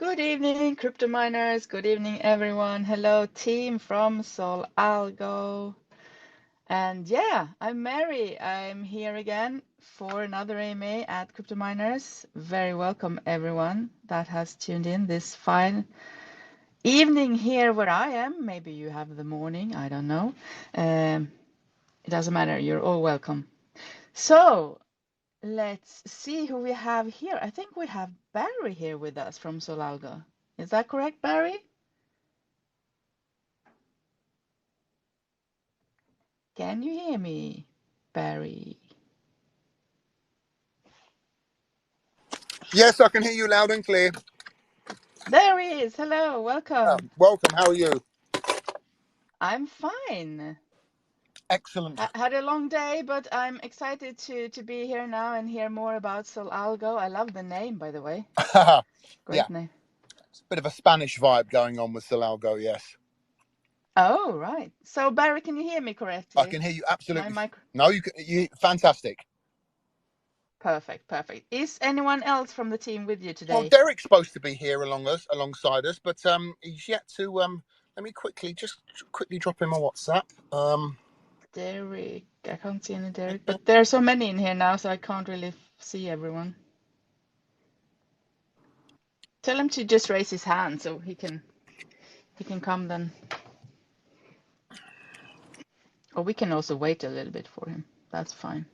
Good evening, crypto miners. Good evening, everyone. Hello, team from Solalgo. And yeah, I'm Mary. I'm here again for another AMA at Crypto Miners. Very welcome, everyone that has tuned in this fine evening here where I am. Maybe you have the morning, I don't know. It doesn't matter. You're all welcome. So let's see who we have here. I think we have Barry here with us from Solalgo. Is that correct, Barry? Can you hear me, Barry? Yes, I can hear you loud and clear. There he is. Hello, welcome. Welcome. How are you? I'm fine. Excellent. Had a long day, but I'm excited to be here now and hear more about Solalgo. I love the name, by the way. Yeah, Great name. it's a bit of a Spanish vibe going on with Solalgo, yes. Oh, right. So, Barry, can you hear me correctly? I can hear you absolutely. My mic. No, you fantastic. Perfect, perfect. Is anyone else from the team with you today? Well, Derek's supposed to be here alongside us, but he's yet to let me quickly drop him a WhatsApp. Derek, I can't see any Derek, but there are so many in here now, so I can't really see everyone. Tell him to just raise his hand so he can come then. Or we can also wait a little bit for him. That's fine.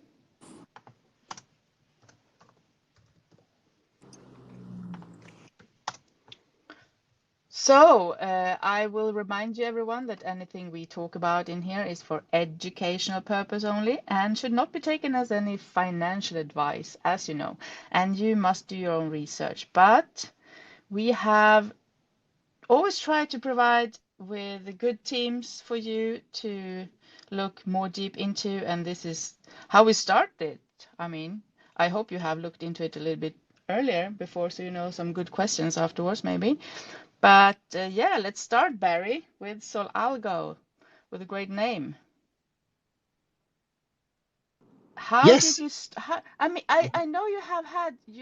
So I will remind you, everyone, that anything we talk about in here is for educational purpose only and should not be taken as any financial advice, as you know. And you must do your own research. But we have always tried to provide with good teams for you to look more deep into, and this is how we started. I mean, I hope you have looked into it a little bit earlier before, so you know some good questions afterwards, maybe. But yeah, let's start, Barry, with Solalgo, with a great name. How Yes. did you? I mean, I know you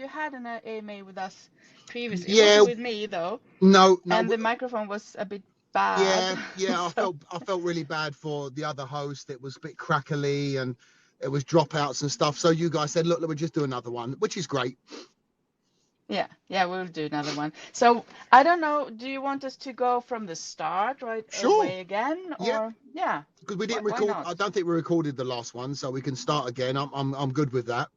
had an AMA with us previously. It Yeah. wasn't with me though. No. And the microphone was a bit bad. Yeah. So. I felt really bad for the other host. It was a bit crackly and it was dropouts and stuff. So you guys said, look, we'll just do another one, which is great. Yeah, we'll do another one. So I don't know, do you want us to go from the start right away again, or yeah? Because we didn't why record. not? I don't think we recorded the last one, so we can start again. I'm good with that.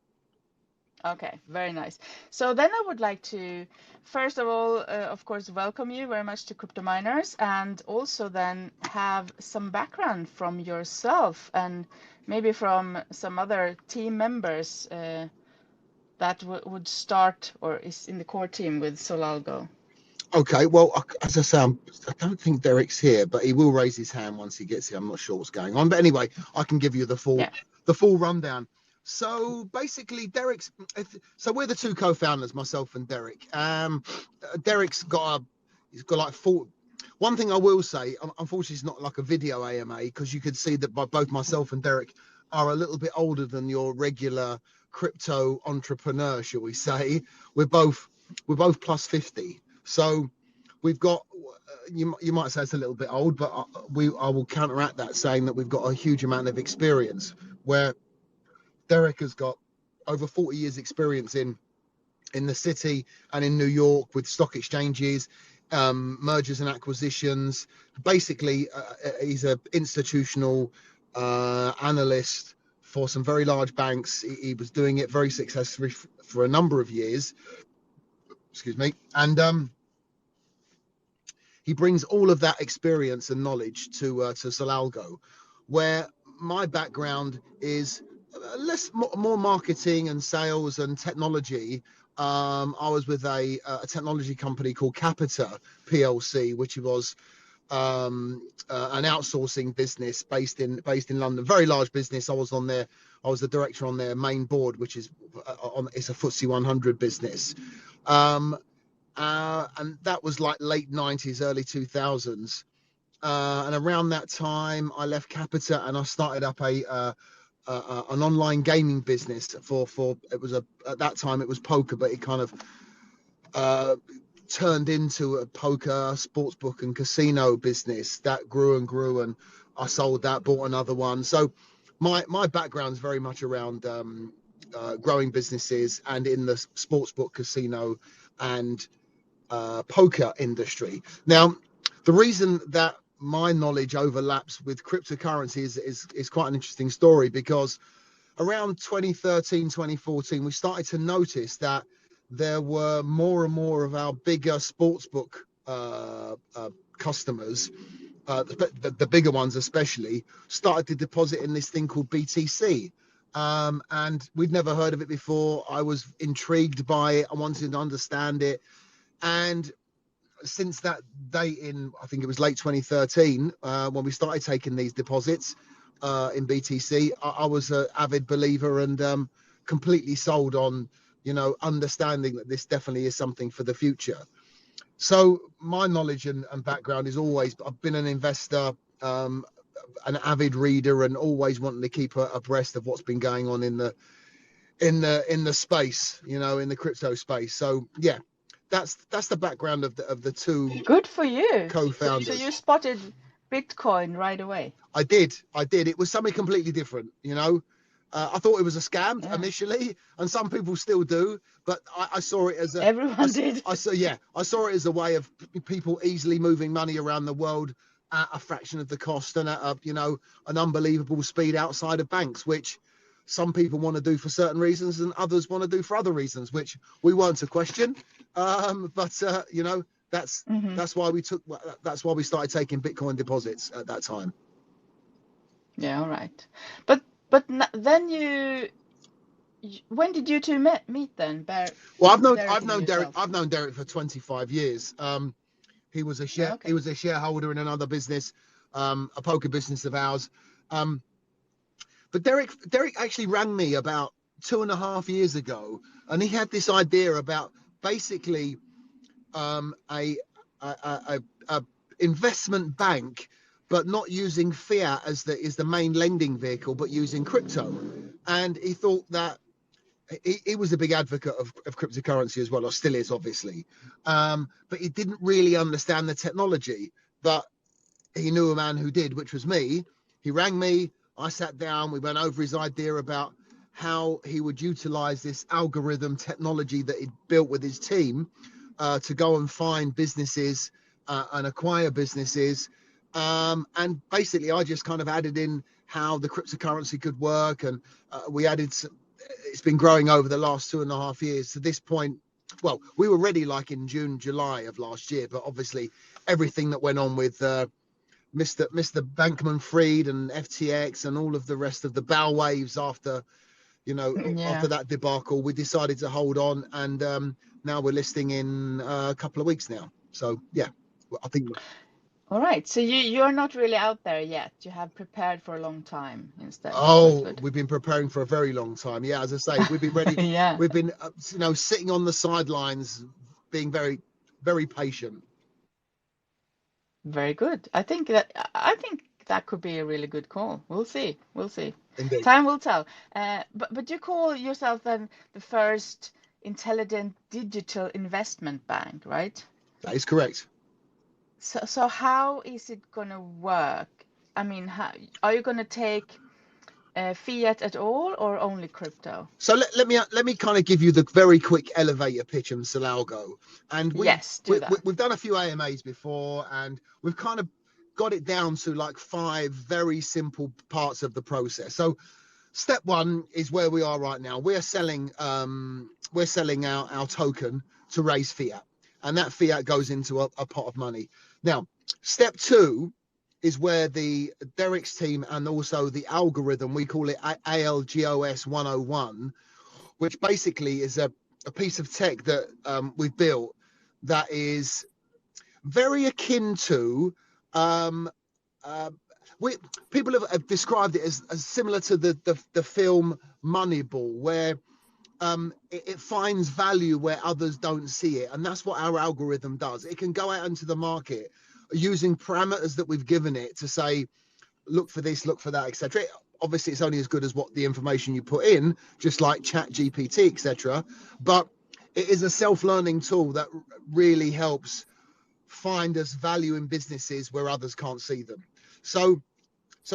Okay, very nice. So then I would like to, first of all, of course, welcome you very much to Crypto Miners, and also then have some background from yourself and maybe from some other team members that would start or is in the core team with Solalgo. Okay, well, as I say, I don't think Derek's here, but he will raise his hand once he gets here. I'm not sure what's going on, but anyway, I can give you the full rundown. So basically, so we're the two co-founders, myself and Derek. Derek's he's got like 4. One thing I will say, unfortunately, it's not like a video AMA because you could see that both myself and Derek are a little bit older than your regular crypto entrepreneur, shall we say? We're both plus 50. So we've got, you might say it's a little bit old, but I will counteract that saying that we've got a huge amount of experience, where Derek has got over 40 years experience in the city and in New York with stock exchanges, mergers and acquisitions. Basically, he's an institutional analyst for some very large banks. He was doing it very successfully for a number of years. Excuse me. And he brings all of that experience and knowledge to Solalgo, where my background is more marketing and sales and technology. I was with a technology company called Capita PLC, which was an outsourcing business based in London, very large business. I was the director on their main board, which is it's a FTSE 100 business. And that was like late 90s, early 2000s. And around that time, I left Capita and I started up an online gaming business for it was at that time it was poker, but it kind of turned into a poker, sportsbook and casino business that grew and grew, and I sold that, bought another one. So my background is very much around growing businesses and in the sportsbook, casino and poker industry. Now, the reason that my knowledge overlaps with cryptocurrency is quite an interesting story, because around 2013, 2014, we started to notice that there were more and more of our bigger sportsbook customers, the bigger ones especially, started to deposit in this thing called BTC. And we'd never heard of it before. I was intrigued by it. I wanted to understand it. And since that date I think it was late 2013, when we started taking these deposits in BTC, I was an avid believer and completely sold on, understanding that this definitely is something for the future. So my knowledge and background is always, I've been an investor, an avid reader, and always wanting to keep abreast of what's been going on in the space, in the crypto space. So yeah, that's the background of the two. Good for you. Co-founders. So you spotted Bitcoin right away. I did. It was something completely different. I thought it was a scam initially, and some people still do. But I saw it as everyone did. I saw it as a way of people easily moving money around the world at a fraction of the cost and at an unbelievable speed outside of banks, which some people want to do for certain reasons and others want to do for other reasons, which we weren't to question. That's why we started taking Bitcoin deposits at that time. Yeah, all right. But then when did you two meet then? Well, I've known Derek for 25 years. He was a shareholder in another business, a poker business of ours. But Derek actually rang me about 2.5 years ago, and he had this idea about basically a investment bank, but not using fiat as the main lending vehicle, but using crypto. And he thought that he was a big advocate of cryptocurrency as well, or still is, obviously. But he didn't really understand the technology. But he knew a man who did, which was me. He rang me. I sat down. We went over his idea about how he would utilize this algorithm technology that he'd built with his team to go and find businesses and acquire businesses. And basically, I just kind of added in how the cryptocurrency could work. And we added it's been growing over the last 2.5 years to this point. Well, we were ready like in June, July of last year, but obviously everything that went on with Mr. Bankman-Fried and FTX and all of the rest of the bow waves after that debacle, we decided to hold on, and now we're listing in a couple of weeks now. So yeah, I think. All right. So you're not really out there yet. You have prepared for a long time instead. Oh, we've been preparing for a very long time. Yeah, as I say, we've been ready. Yeah. We've been, sitting on the sidelines, being very, very patient. Very good. I think that could be a really good call. We'll see. Indeed. Time will tell. But you call yourself then the first intelligent digital investment bank, right? That is correct. So how is it gonna work? I mean, are you gonna take fiat at all, or only crypto? So let me kind of give you the very quick elevator pitch on Solalgo. And we've done a few AMAs before, and we've kind of got it down to like 5 very simple parts of the process. So step 1 is where we are right now. We're selling our token to raise fiat, and that fiat goes into a pot of money. Now, step 2 is where the Derek's team and also the algorithm, we call it ALGOS 101, which basically is a piece of tech that we've built that is very akin to people have described it as similar to the film Moneyball, where it finds value where others don't see it. And that's what our algorithm does. It can go out into the market using parameters that we've given it to say, look for this, look for that, etc. Obviously, it's only as good as what the information you put in, just like Chat GPT, etc. But it is a self-learning tool that really helps find us value in businesses where others can't see them. So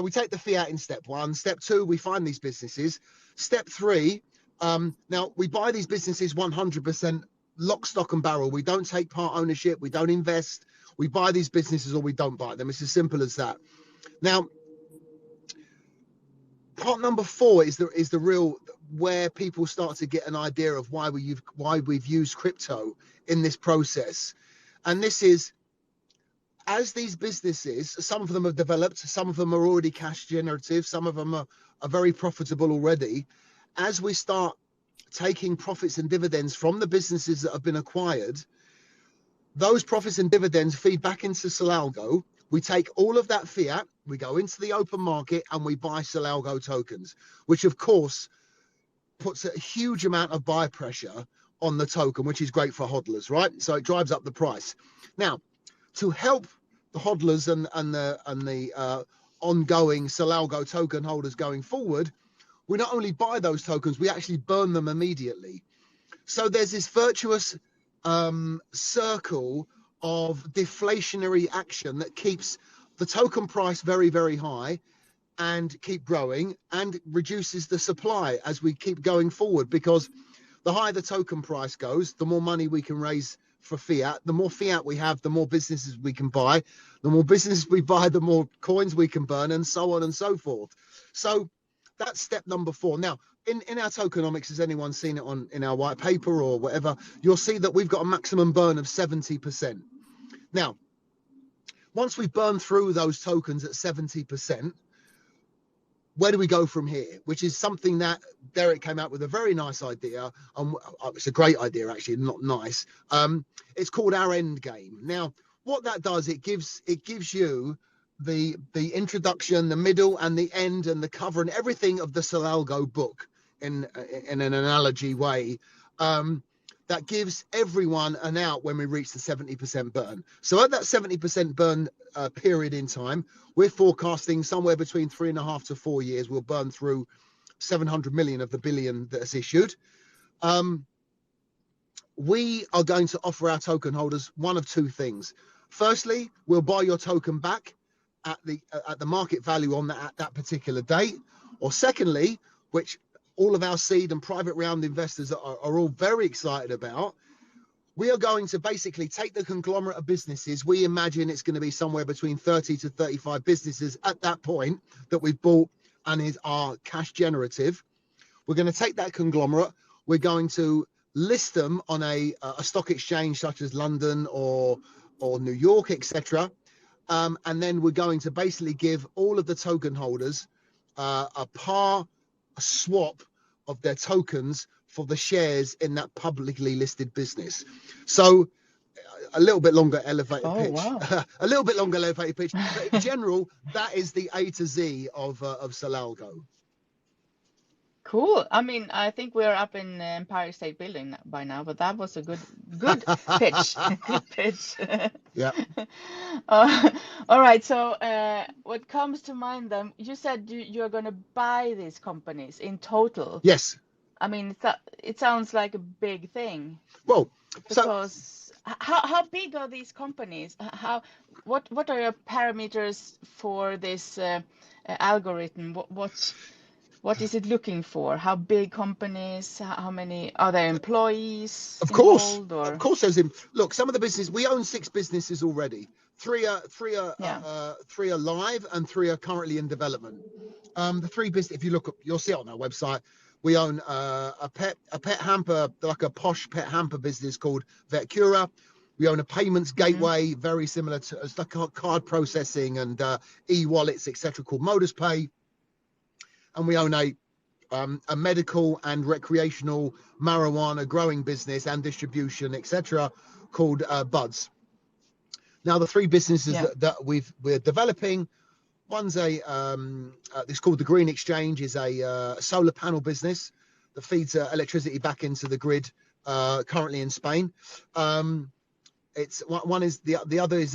we take the fiat in step 1. Step 2, we find these businesses. Step 3, now we buy these businesses 100% lock, stock and barrel. We don't take part ownership. We don't invest. We buy these businesses or we don't buy them. It's as simple as that. Now, part number 4 is the real where people start to get an idea of why we've used crypto in this process. And this is, as these businesses, some of them have developed, some of them are already cash generative, some of them are very profitable already. As we start taking profits and dividends from the businesses that have been acquired, those profits and dividends feed back into Solalgo. We take all of that fiat, we go into the open market and we buy Solalgo tokens, which of course puts a huge amount of buy pressure on the token, which is great for hodlers, right? So it drives up the price. Now, to help the hodlers and the ongoing Solalgo token holders going forward, we not only buy those tokens, we actually burn them immediately. So there's this virtuous circle of deflationary action that keeps the token price very, very high and keep growing, and reduces the supply as we keep going forward, because the higher the token price goes, the more money we can raise for fiat. The more fiat we have, the more businesses we can buy. The more businesses we buy, the more coins we can burn, and so on and so forth. So that's step number 4. Now, in our tokenomics, has anyone seen it in our white paper or whatever, you'll see that we've got a maximum burn of 70%. Now, once we burn through those tokens at 70%, where do we go from here? Which is something that Derek came out with a very nice idea. It's a great idea, actually, not nice. It's called our end game. Now, what that does, it gives you the introduction, the middle and the end and the cover and everything of the Solalgo book in an analogy way. That gives everyone an out when we reach the 70% burn. So at that 70% burn period in time, we're forecasting somewhere between 3.5 to 4 years. We'll burn through 700 million of the billion that's issued. We are going to offer our token holders one of 2 things. Firstly, we'll buy your token back at the market value on that particular date. Or secondly, which all of our seed and private round investors are all very excited about, we are going to basically take the conglomerate of businesses. We imagine it's going to be somewhere between 30 to 35 businesses at that point that we've bought and are cash generative. We're going to take that conglomerate. We're going to list them on a stock exchange such as London or New York, etc. And then we're going to basically give all of the token holders a swap of their tokens for the shares in that publicly listed business. So a little bit longer elevator pitch. Wow. A little bit longer elevator pitch. But in general, that is the A to Z of Solalgo. Cool. I mean, I think we're up in Empire State Building by now, but that was a good pitch. Good pitch. Yeah. All right. So what comes to mind then, you said you're going to buy these companies in total. Yes. I mean, it sounds like a big thing. Well, because how big are these companies? What are your parameters for this algorithm? What is it looking for? How big companies? How many are there employees? Of course, there's look. Some of the businesses, we own 6 businesses already. Three are live and 3 are currently in development. The 3 business, if you look up, you'll see it on our website. We own a pet hamper, like a posh pet hamper business called Vetcura. We own a payments gateway, very similar to it's like card processing and e-wallets, etc., called Modus Pay. And we own a medical and recreational marijuana growing business and distribution, etc., called Buds. Now, the 3 businesses that we're developing, one's it's called the Green Exchange, is a solar panel business that feeds electricity back into the grid, currently in Spain. It's one is the other is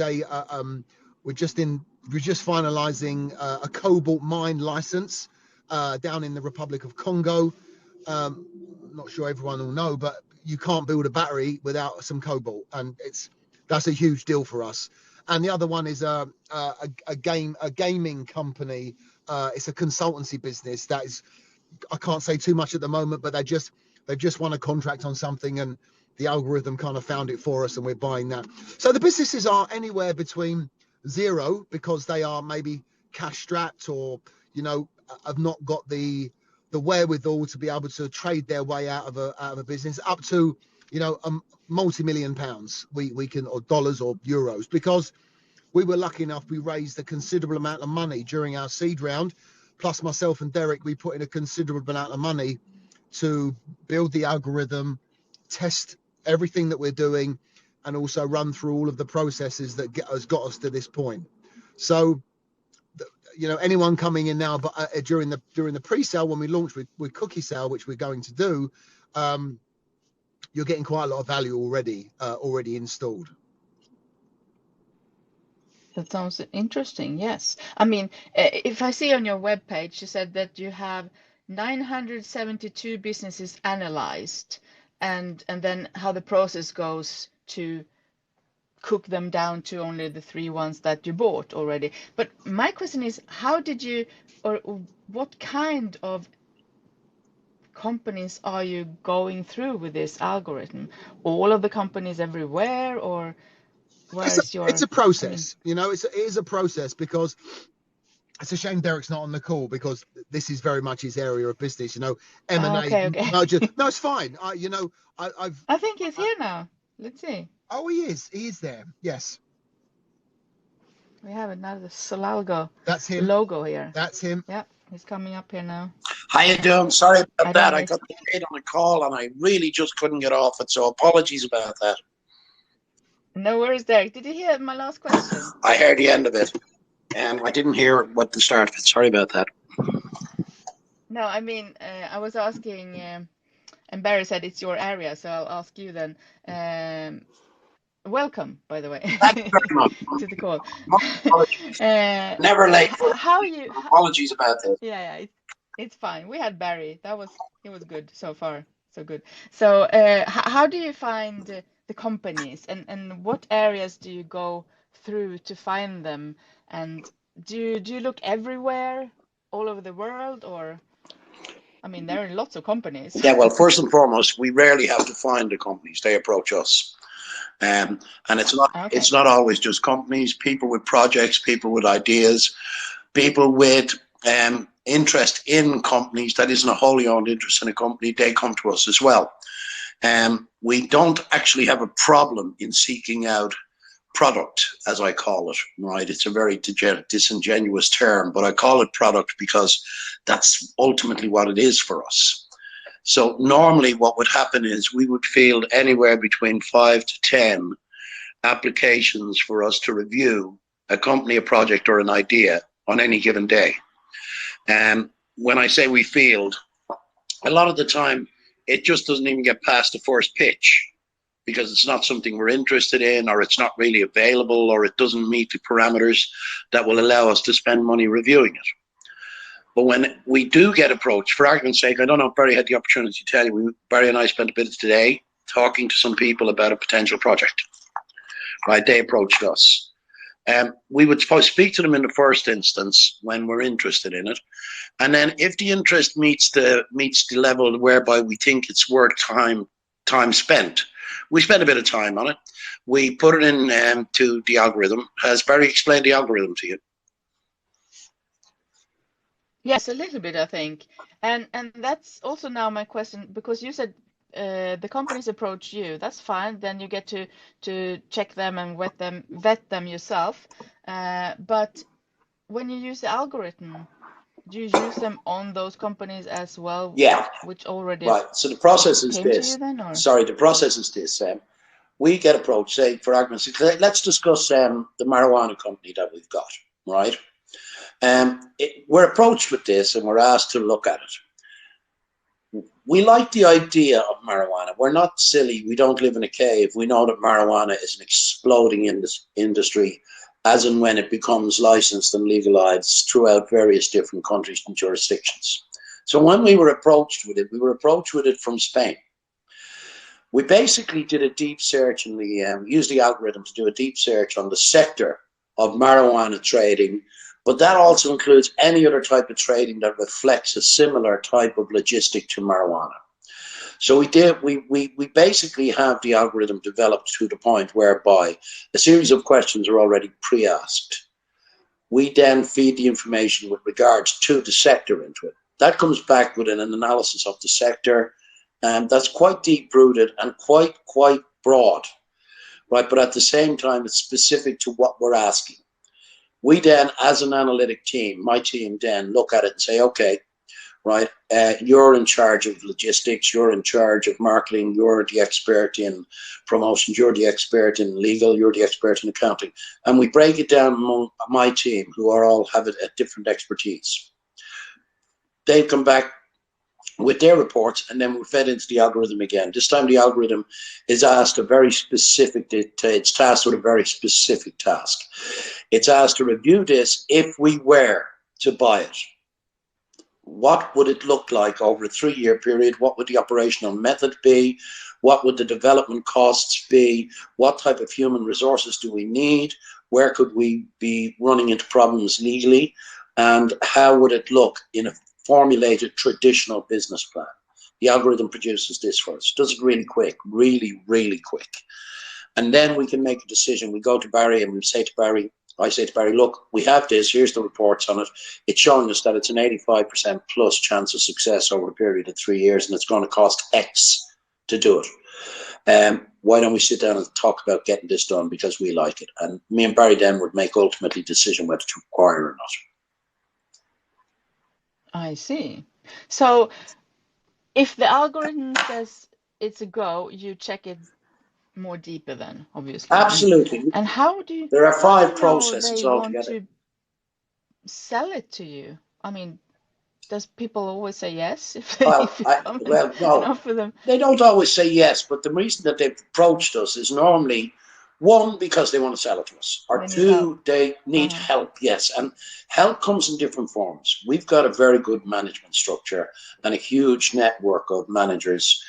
we're just finalizing a cobalt mine license down in the Republic of Congo. Not sure everyone will know, but you can't build a battery without some cobalt, and that's a huge deal for us. And the other one is a gaming company. It's a consultancy business that is, I can't say too much at the moment, but they've just won a contract on something, and the algorithm kind of found it for us, and we're buying that. So the businesses are anywhere between zero, because they are maybe cash strapped, or have not got the wherewithal to be able to trade their way out of a business, up to a multi-million pounds we can, or dollars or euros, because we were lucky enough, we raised a considerable amount of money during our seed round. Plus myself and Derek, we put in a considerable amount of money to build the algorithm, test everything that we're doing, and also run through all of the processes that has got us to this point. So anyone coming in now, but during the pre-sale, when we launch with cookie sale, which we're going to do, you're getting quite a lot of value already installed. That sounds interesting. Yes. I mean, if I see on your webpage, you said that you have 972 businesses analyzed, and then how the process goes to cook them down to only the 3 ones that you bought already. But my question is, how did you, or what kind of companies are you going through with this algorithm? All of the companies everywhere, or it's a process. It is a process, because it's a shame Derek's not on the call, because this is very much his area of business. M&A. Okay. No, it's fine. I think he's here now. Let's see. Oh, he is there. Yes. We have another Solalgo. That's him. Logo here. That's him. Yeah, he's coming up here now. How you doing? Sorry about that. I got delayed on a call, and I really just couldn't get off it, so apologies about that. No worries, Derek. Did you hear my last question? I heard the end of it, and I didn't hear what the start of it. Sorry about that. No, I mean, I was asking, and Barry said it's your area, so I'll ask you then. Welcome, by the way, to the call. Never late. Apologies about that. Yeah, it's fine. We had Barry. He was good so far, so good. So, how do you find the companies, and what areas do you go through to find them? And do you look everywhere, all over the world, or? I mean, there are lots of companies. Yeah, well, first and foremost, we rarely have to find the companies; they approach us. And it's not always just companies, people with projects, people with ideas, people with interest in companies that isn't a wholly owned interest in a company. They come to us as well. We don't actually have a problem in seeking out product, as I call it, right? It's a very disingenuous term, but I call it product because that's ultimately what it is for us. So normally what would happen is we would field anywhere between 5 to 10 applications for us to review a company, a project, or an idea on any given day. And when I say we field, a lot of the time it just doesn't even get past the first pitch, because it's not something we're interested in, or it's not really available, or it doesn't meet the parameters that will allow us to spend money reviewing it. But when we do get approached, for argument's sake, I don't know if Barry had the opportunity to tell you, Barry and I spent a bit of today talking to some people about a potential project. Right, they approached us. We would speak to them in the first instance when we're interested in it. And then if the interest meets the level whereby we think it's worth time spent, we spend a bit of time on it. We put it in to the algorithm. Has Barry explained the algorithm to you? Yes, a little bit, I think. And that's also now my question, because you said the companies approach you. That's fine. Then you get to check them and vet them yourself. But when you use the algorithm, do you use them on those companies as well? Yeah. Which already right. So the process is this. To you then, or? Sorry, the process is this. We get approached, say, for argument's sake, let's discuss the marijuana company that we've got, right? We're approached with this and we're asked to look at it. We like the idea of marijuana. We're not silly. We don't live in a cave. We know that marijuana is an exploding industry as and when it becomes licensed and legalized throughout various different countries and jurisdictions. So when we were approached with it, from Spain. We basically did a deep search and we used the algorithm to do a deep search on the sector of marijuana trading, but that also includes any other type of trading that reflects a similar type of logistic to marijuana. So we basically have the algorithm developed to the point whereby a series of questions are already pre-asked. We then feed the information with regards to the sector into it. That comes back with an analysis of the sector, and that's quite deep-rooted and quite broad, right? But at the same time, it's specific to what we're asking. We then, as an analytic team, my team then look at it and say, okay, right, you're in charge of logistics, you're in charge of marketing, you're the expert in promotions, you're the expert in legal, you're the expert in accounting. And we break it down among my team, who are all have a different expertise. They come back with their reports, and then we're fed into the algorithm again. This time the algorithm is asked a very specific, it's tasked with a very specific task. It's asked to review this if we were to buy it. What would it look like over a 3-year period? What would the operational method be? What would the development costs be? What type of human resources do we need? Where could we be running into problems legally? And how would it look in a formulated traditional business plan? The algorithm produces this for us. Does it really quick, really quick. And then we can make a decision. We go to Barry and we say to Barry, I say to Barry, look, we have this, here's the reports on it. It's showing us that it's an 85% plus chance of success over a period of 3 years, and it's going to cost X to do it. Why don't we sit down and talk about getting this done because we like it? And me and Barry then would make ultimately decision whether to acquire or not. I see. So if the algorithm says it's a go, you check it more deeper then, obviously. Absolutely. And how do you? There are 5 processes processes they altogether. Want to sell it to you? I mean, does people always say yes if they come and offer them? They don't always say yes, but the reason that they've approached us is normally, 1, because they want to sell it to us, or 2, they need help. Yes, and help comes in different forms. We've got a very good management structure and a huge network of managers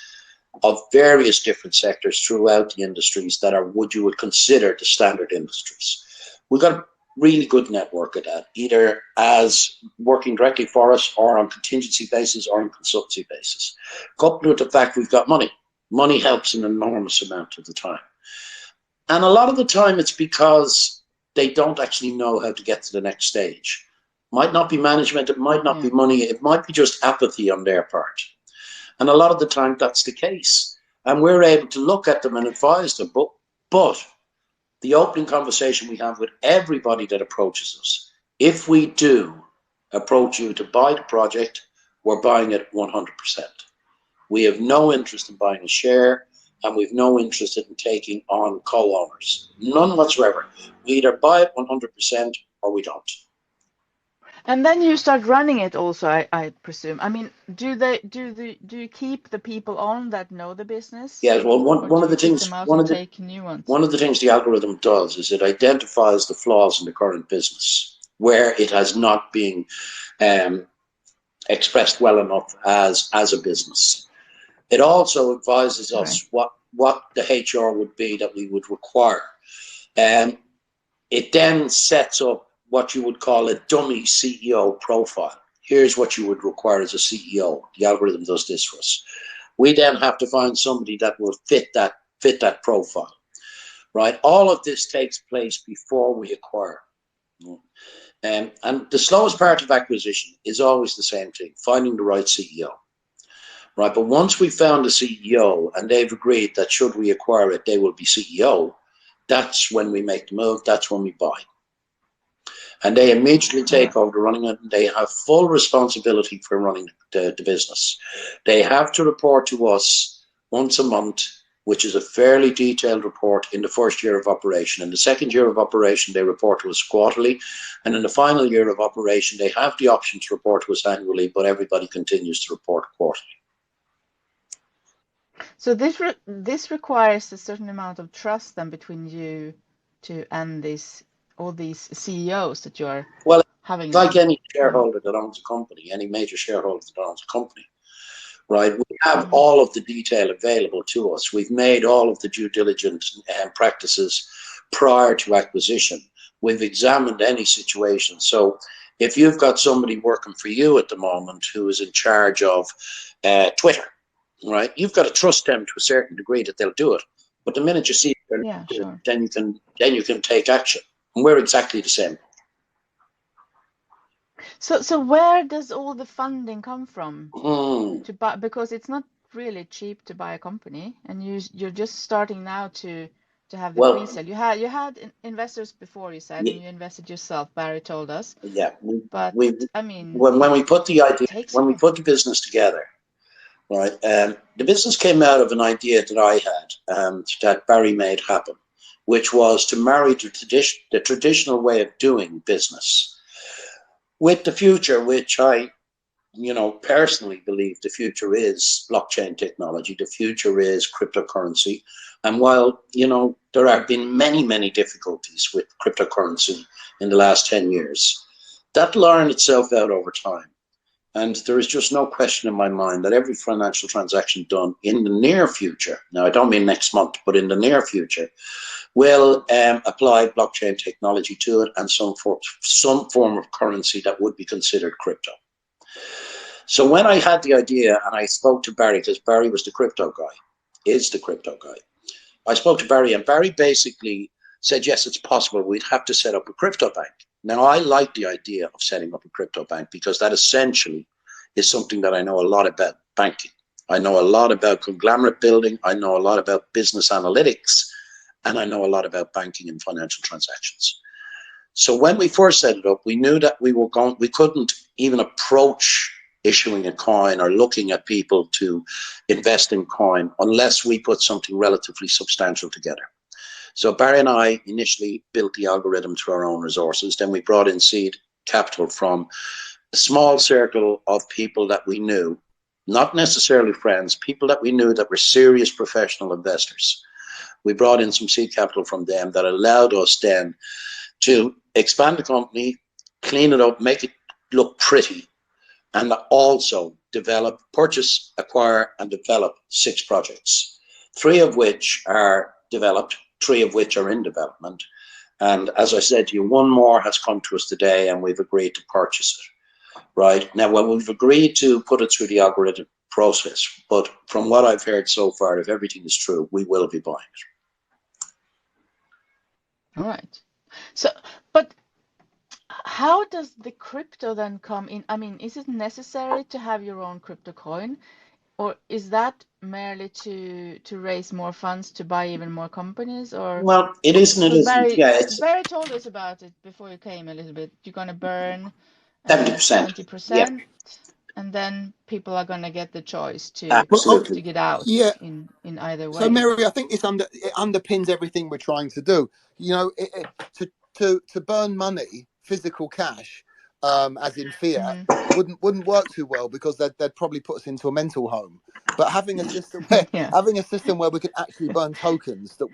of various different sectors throughout the industries that are what you would consider the standard industries. We've got a really good network of that, either as working directly for us or on contingency basis or on consultancy basis. Coupled with the fact we've got money. Money helps an enormous amount of the time. And a lot of the time it's because they don't actually know how to get to the next stage. Might not be management, it might not be money, it might be just apathy on their part. And a lot of the time that's the case. And we're able to look at them and advise them. But the opening conversation we have with everybody that approaches us, if we do approach you to buy the project, we're buying it 100%. We have no interest in buying a share, and we've no interest in taking on co-owners. None whatsoever. We either buy it 100% or we don't. And then you start running it also, I presume. I mean, do you keep the people on that know the business? Yeah, well, one of the things the algorithm does is it identifies the flaws in the current business where it has not been expressed well enough as a business. It also advises us what the HR would be that we would require. It then sets up what you would call a dummy CEO profile. Here's what you would require as a CEO. The algorithm does this for us. We then have to find somebody that will fit that profile, right? All of this takes place before we acquire. And the slowest part of acquisition is always the same thing, finding the right CEO, right? But once we found the CEO and they've agreed that should we acquire it, they will be CEO, that's when we make the move, that's when we buy. And they immediately take over running it. They have full responsibility for running the business. They have to report to us once a month, which is a fairly detailed report in the first year of operation. In the second year of operation, they report to us quarterly. And in the final year of operation, they have the option to report to us annually, but everybody continues to report quarterly. So this requires a certain amount of trust then between you two and all these CEOs that you're having. Like any shareholder that owns a company, any major shareholder that owns a company, right? We have all of the detail available to us. We've made all of the due diligence practices prior to acquisition. We've examined any situation. So if you've got somebody working for you at the moment who is in charge of Twitter, right, you've got to trust them to a certain degree that they'll do it. But the minute you see it, sure. then you can take action. And we're exactly the same. So where does all the funding come from to buy? Because it's not really cheap to buy a company, and you're just starting now to have the pre-sale. You had investors before, you said, and you invested yourself. Barry told us. Yeah, but I mean, when we put the idea, when we put the business together, right? The business came out of an idea that I had that Barry made happen, which was to marry the traditional way of doing business with the future, which I, personally believe the future is blockchain technology. The future is cryptocurrency. And while, there have been many, many difficulties with cryptocurrency in the last 10 years, that will iron itself out over time. And there is just no question in my mind that every financial transaction done in the near future, now I don't mean next month, but in the near future, will apply blockchain technology to it and some form of currency that would be considered crypto. So when I had the idea and I spoke to Barry, because Barry was the crypto guy, is the crypto guy, I spoke to Barry, and Barry basically said, yes, it's possible. We'd have to set up a crypto bank. Now, I like the idea of setting up a crypto bank because that essentially is something that I know a lot about banking. I know a lot about conglomerate building. I know a lot about business analytics, and I know a lot about banking and financial transactions. So when we first set it up, we knew that we couldn't even approach issuing a coin or looking at people to invest in coin unless we put something relatively substantial together. So Barry and I initially built the algorithm through our own resources. Then we brought in seed capital from a small circle of people that we knew, not necessarily friends, people that we knew that were serious professional investors. We brought in some seed capital from them that allowed us then to expand the company, clean it up, make it look pretty, and also purchase, acquire, and develop 6 projects, 3 of which are developed, 3 of which are in development. And as I said to you, 1 more has come to us today, and we've agreed to purchase it. Right now, well, we've agreed to put it through the algorithm process, but from what I've heard so far, if everything is true, we will be buying it. All right. So, but how does the crypto then come in? I mean, is it necessary to have your own crypto coin, or is that merely to raise more funds to buy even more companies? Or well, it isn't. It isn't. Barry told us about it before you came a little bit. You're gonna burn 70%, and then people are gonna get the choice to get out. In either way. So Mary, I think it underpins everything we're trying to do. To burn money, physical cash, as in fiat, wouldn't work too well because they'd probably put us into a mental home. But having a system where we can actually burn tokens that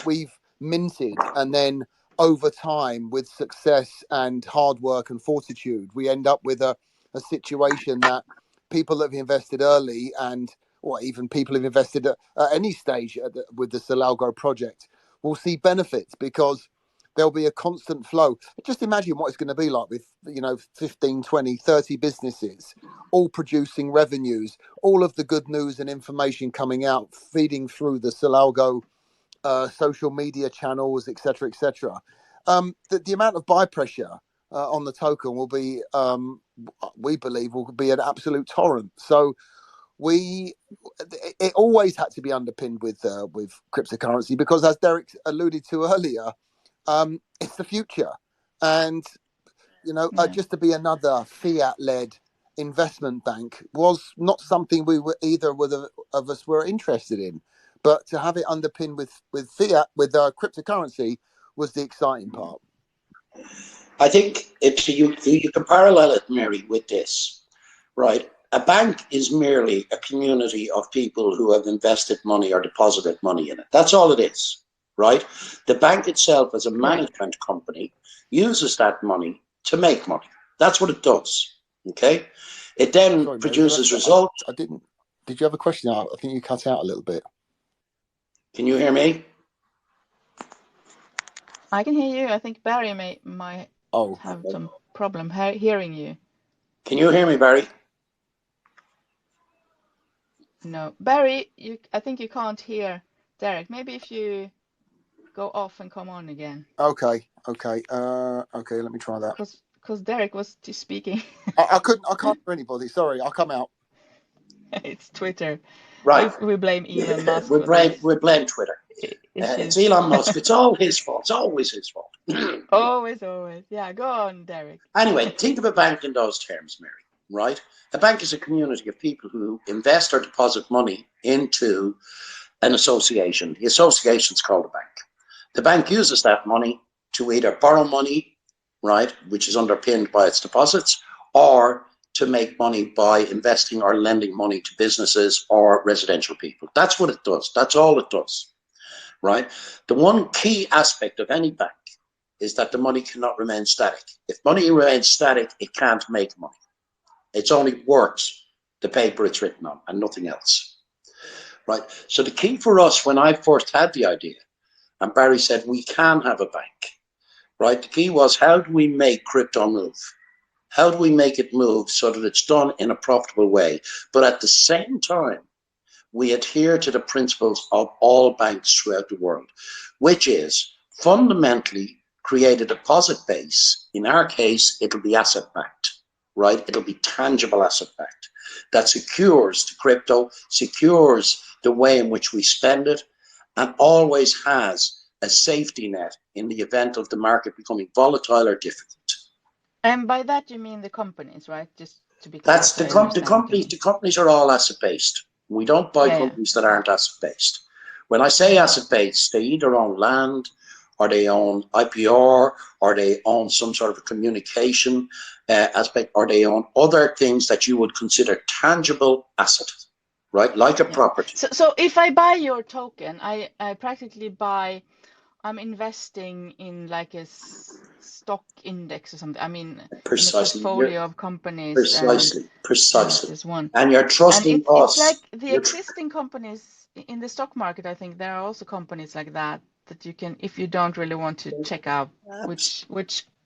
we've minted, and then over time with success and hard work and fortitude, we end up with a situation that people that have invested early or even people who've invested at any stage with the Solalgo project will see benefits because there'll be a constant flow. Just imagine what it's going to be like with 15, 20, 30 businesses all producing revenues, all of the good news and information coming out, feeding through the Solalgo social media channels, etc. The amount of buy pressure on the token will be, we believe, will be an absolute torrent. So it always had to be underpinned with cryptocurrency because, as Derek alluded to earlier, it's the future. And just to be another fiat-led investment bank was not something either of us were interested in. But to have it underpinned with fiat, with cryptocurrency, was the exciting part. I think you can parallel it, Mary, with this, right? A bank is merely a community of people who have invested money or deposited money in it. That's all it is, right? The bank itself, as a management company, uses that money to make money. That's what it does, okay? It then produces results. I didn't. Did you have a question? I think you cut out a little bit. Can you hear me? I can hear you. I think Barry might have some problem hearing you. Can you hear me, Barry? No, Barry, I think you can't hear Derek. Maybe if you go off and come on again. Okay. Let me try that. Because Derek was speaking. I can't hear anybody. Sorry, I'll come out. It's Twitter. Right. We blame Elon Musk. We blame Twitter. It's Elon Musk. It's all his fault. It's always his fault. Always. Yeah, go on, Derek. Anyway, think of a bank in those terms, Mary, right? A bank is a community of people who invest or deposit money into an association. The association is called a bank. The bank uses that money to either borrow money, right, which is underpinned by its deposits, or to make money by investing or lending money to businesses or residential people. That's what it does. That's all it does, right? The one key aspect of any bank is that the money cannot remain static. If money remains static, it can't make money. It's only worth the paper it's written on and nothing else, right? So the key for us when I first had the idea, and Barry said we can have a bank, right? The key was, how do we make crypto move? How do we make it move so that it's done in a profitable way? But at the same time, we adhere to the principles of all banks throughout the world, which is fundamentally create a deposit base. In our case, it'll be asset backed, right? It'll be tangible asset backed that secures the crypto, secures the way in which we spend it, and always has a safety net in the event of the market becoming volatile or difficult. And by that you mean the companies, right? Just to be clear. That's the companies. The companies are all asset based. We don't buy companies that aren't asset based. When I say asset based, they either own land, or they own IPR, or they own some sort of a communication aspect, or they own other things that you would consider tangible assets, right? Like a property. So if I buy your token, I practically buy, I'm investing in like a stock index or something. I mean, precisely. In a portfolio of companies. Precisely. This one. And you're trusting us. It's like the existing companies in the stock market. I think there are also companies like that you can, if you don't really want to check out which.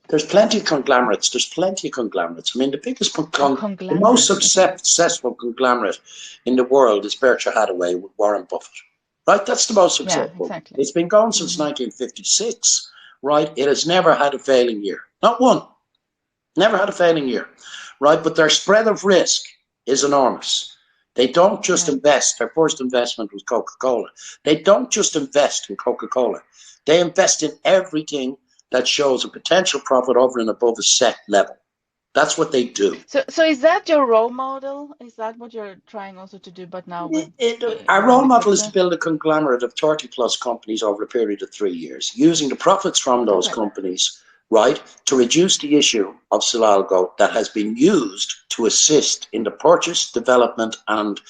There's plenty of conglomerates. I mean, the biggest the most successful conglomerate in the world is Berkshire Hathaway with Warren Buffett. Right? That's the most successful. Yeah, exactly. It's been going since 1956. Right? It has never had a failing year. Not one. Never had a failing year. Right? But their spread of risk is enormous. They don't just invest. Their first investment was Coca-Cola. They don't just invest in Coca-Cola. They invest in everything that shows a potential profit over and above a set level. That's what they do. So is that your role model? Is that what you're trying also to do, but now with... Our role model is to build a conglomerate of 30 plus companies over a period of 3 years, using the profits from those companies, right, to reduce the issue of Solalgo that has been used to assist in the purchase, development and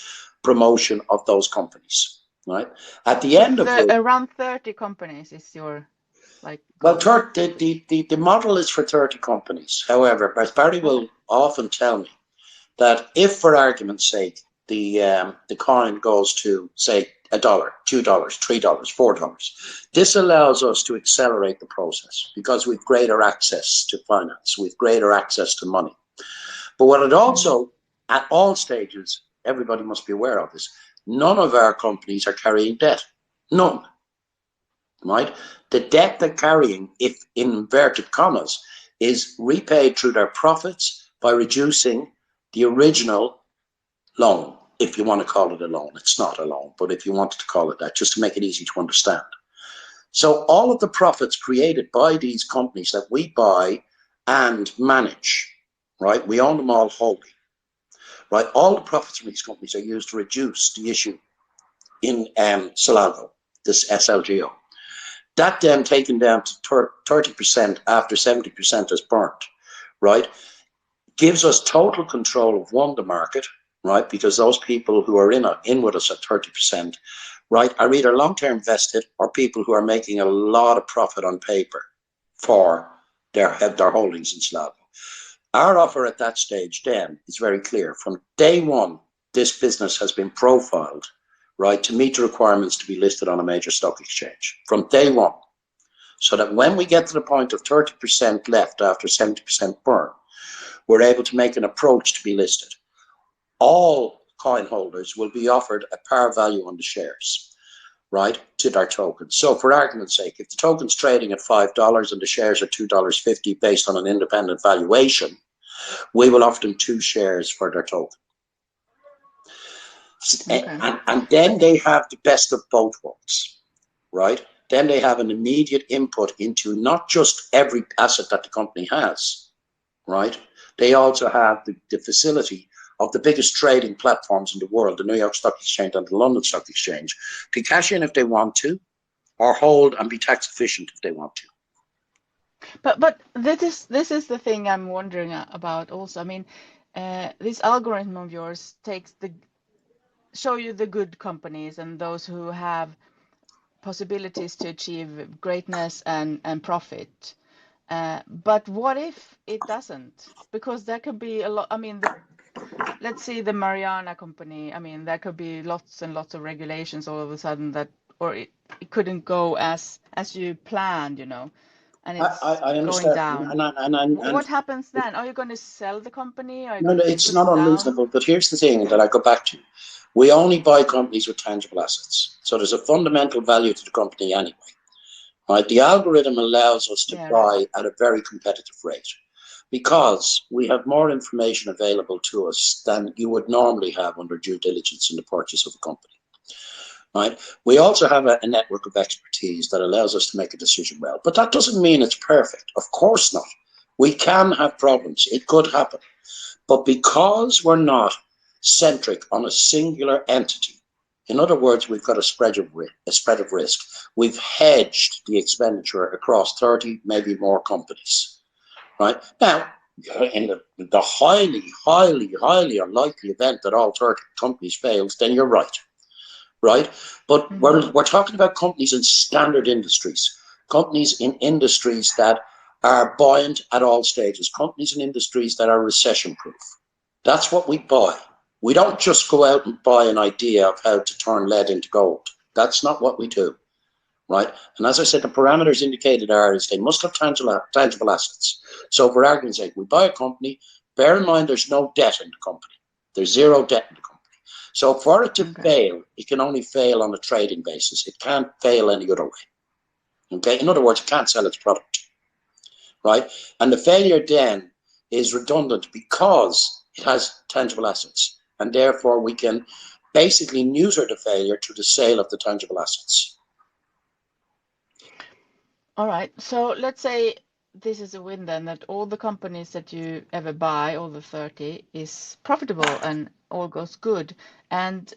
promotion of those companies, right? At the end of it... Around 30 companies is your... Well, the model is for 30 companies. However, as Barry will often tell me, that if, for argument's sake, the coin goes to, say, $1, $2, $3, $4, this allows us to accelerate the process because we've greater access to finance, we've greater access to money. But what it also, at all stages, everybody must be aware of this, none of our companies are carrying debt. None. Right? The debt they're carrying, if in inverted commas, is repaid through their profits by reducing the original loan, if you want to call it a loan. It's not a loan, but if you wanted to call it that, just to make it easy to understand. So all of the profits created by these companies that we buy and manage, right? We own them all wholly, right? All the profits from these companies are used to reduce the issue in Solalgo, this SLGO. That then taken down to 30% after 70% is burnt, right? Gives us total control of the market, right? Because those people who are in with us at 30%, right, are either long-term vested or people who are making a lot of profit on paper for their holdings in Solalgo. Our offer at that stage then is very clear. From day one, this business has been profiled, right, to meet the requirements to be listed on a major stock exchange from day one. So that when we get to the point of 30% left after 70% burn, we're able to make an approach to be listed. All coin holders will be offered a par value on the shares, right, to their token. So for argument's sake, if the token's trading at $5 and the shares are $2.50 based on an independent valuation, we will offer them 2 shares for their token. Okay. And then they have the best of both worlds, right? Then they have an immediate input into not just every asset that the company has, right? They also have the facility of the biggest trading platforms in the world, the New York Stock Exchange and the London Stock Exchange, to cash in if they want to, or hold and be tax efficient if they want to. But this is the thing I'm wondering about also. I mean, this algorithm of yours show you the good companies and those who have possibilities to achieve greatness and profit. But what if it doesn't? Because there could be a lot. I mean, let's see the Mariana company. I mean, there could be lots and lots of regulations all of a sudden that, or it couldn't go as you planned, you know, and it's I going down. And what happens then? Are you going to sell the company? Are you no, it's not unreasonable. But here's the thing that I go back to: we only buy companies with tangible assets, so there's a fundamental value to the company anyway. Right? The algorithm allows us to buy at a very competitive rate, because we have more information available to us than you would normally have under due diligence in the purchase of a company. Right? We also have a network of expertise that allows us to make a decision well, but that doesn't mean it's perfect. Of course not. We can have problems. It could happen. But because we're not centric on a singular entity, in other words, we've got a spread of risk. We've hedged the expenditure across 30, maybe more companies. Right? Now, in the highly, highly, highly unlikely event that all 30 companies fails, then you're right. Right? But we're talking about companies in standard industries, companies in industries that are buoyant at all stages, companies in industries that are recession-proof. That's what we buy. We don't just go out and buy an idea of how to turn lead into gold. That's not what we do. Right? And as I said, the parameters indicated is they must have tangible assets. So for argument's sake, we buy a company, bear in mind there's no debt in the company. There's zero debt in the company. So for it to fail, it can only fail on a trading basis. It can't fail any other way. Okay? In other words, it can't sell its product. Right? And the failure then is redundant because it has tangible assets. And therefore, we can basically neuter the failure to the sale of the tangible assets. All right. So let's say this is a win then, that all the companies that you ever buy, all the 30, is profitable and all goes good. And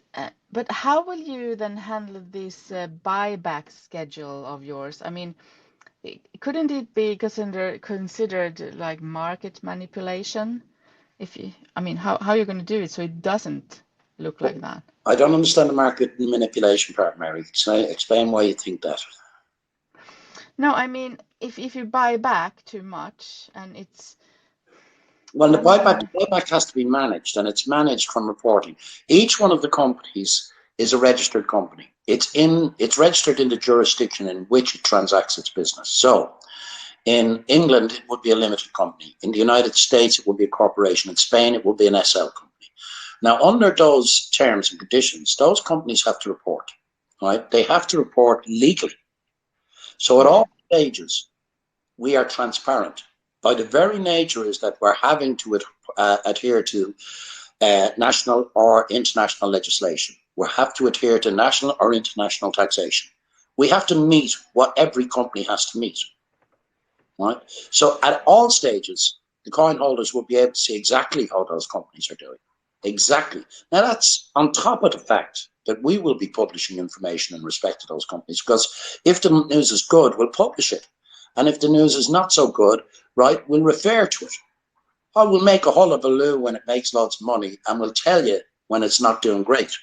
but how will you then handle this buyback schedule of yours? I mean, couldn't it be considered like market manipulation? I mean, how are you going to do it so it doesn't look like that? I don't understand the market manipulation part, Mary. Explain why you think that. No, I mean, if you buy back too much and it's... Well, the buyback has to be managed, and it's managed from reporting. Each one of the companies is a registered company. It's registered in the jurisdiction in which it transacts its business. So in England, it would be a limited company. In the United States, it would be a corporation. In Spain, it would be an SL company. Now, under those terms and conditions, those companies have to report, right? They have to report legally. So at all stages, we are transparent. By the very nature is that we're having to adhere to national or international legislation. We have to adhere to national or international taxation. We have to meet what every company has to meet. Right? So at all stages, the coin holders will be able to see exactly how those companies are doing. Exactly. Now that's on top of the fact that we will be publishing information in respect to those companies, because if the news is good, we'll publish it. And if the news is not so good, right, we'll refer to it. Or we'll make a hullabaloo when it makes lots of money, and we'll tell you when it's not doing great.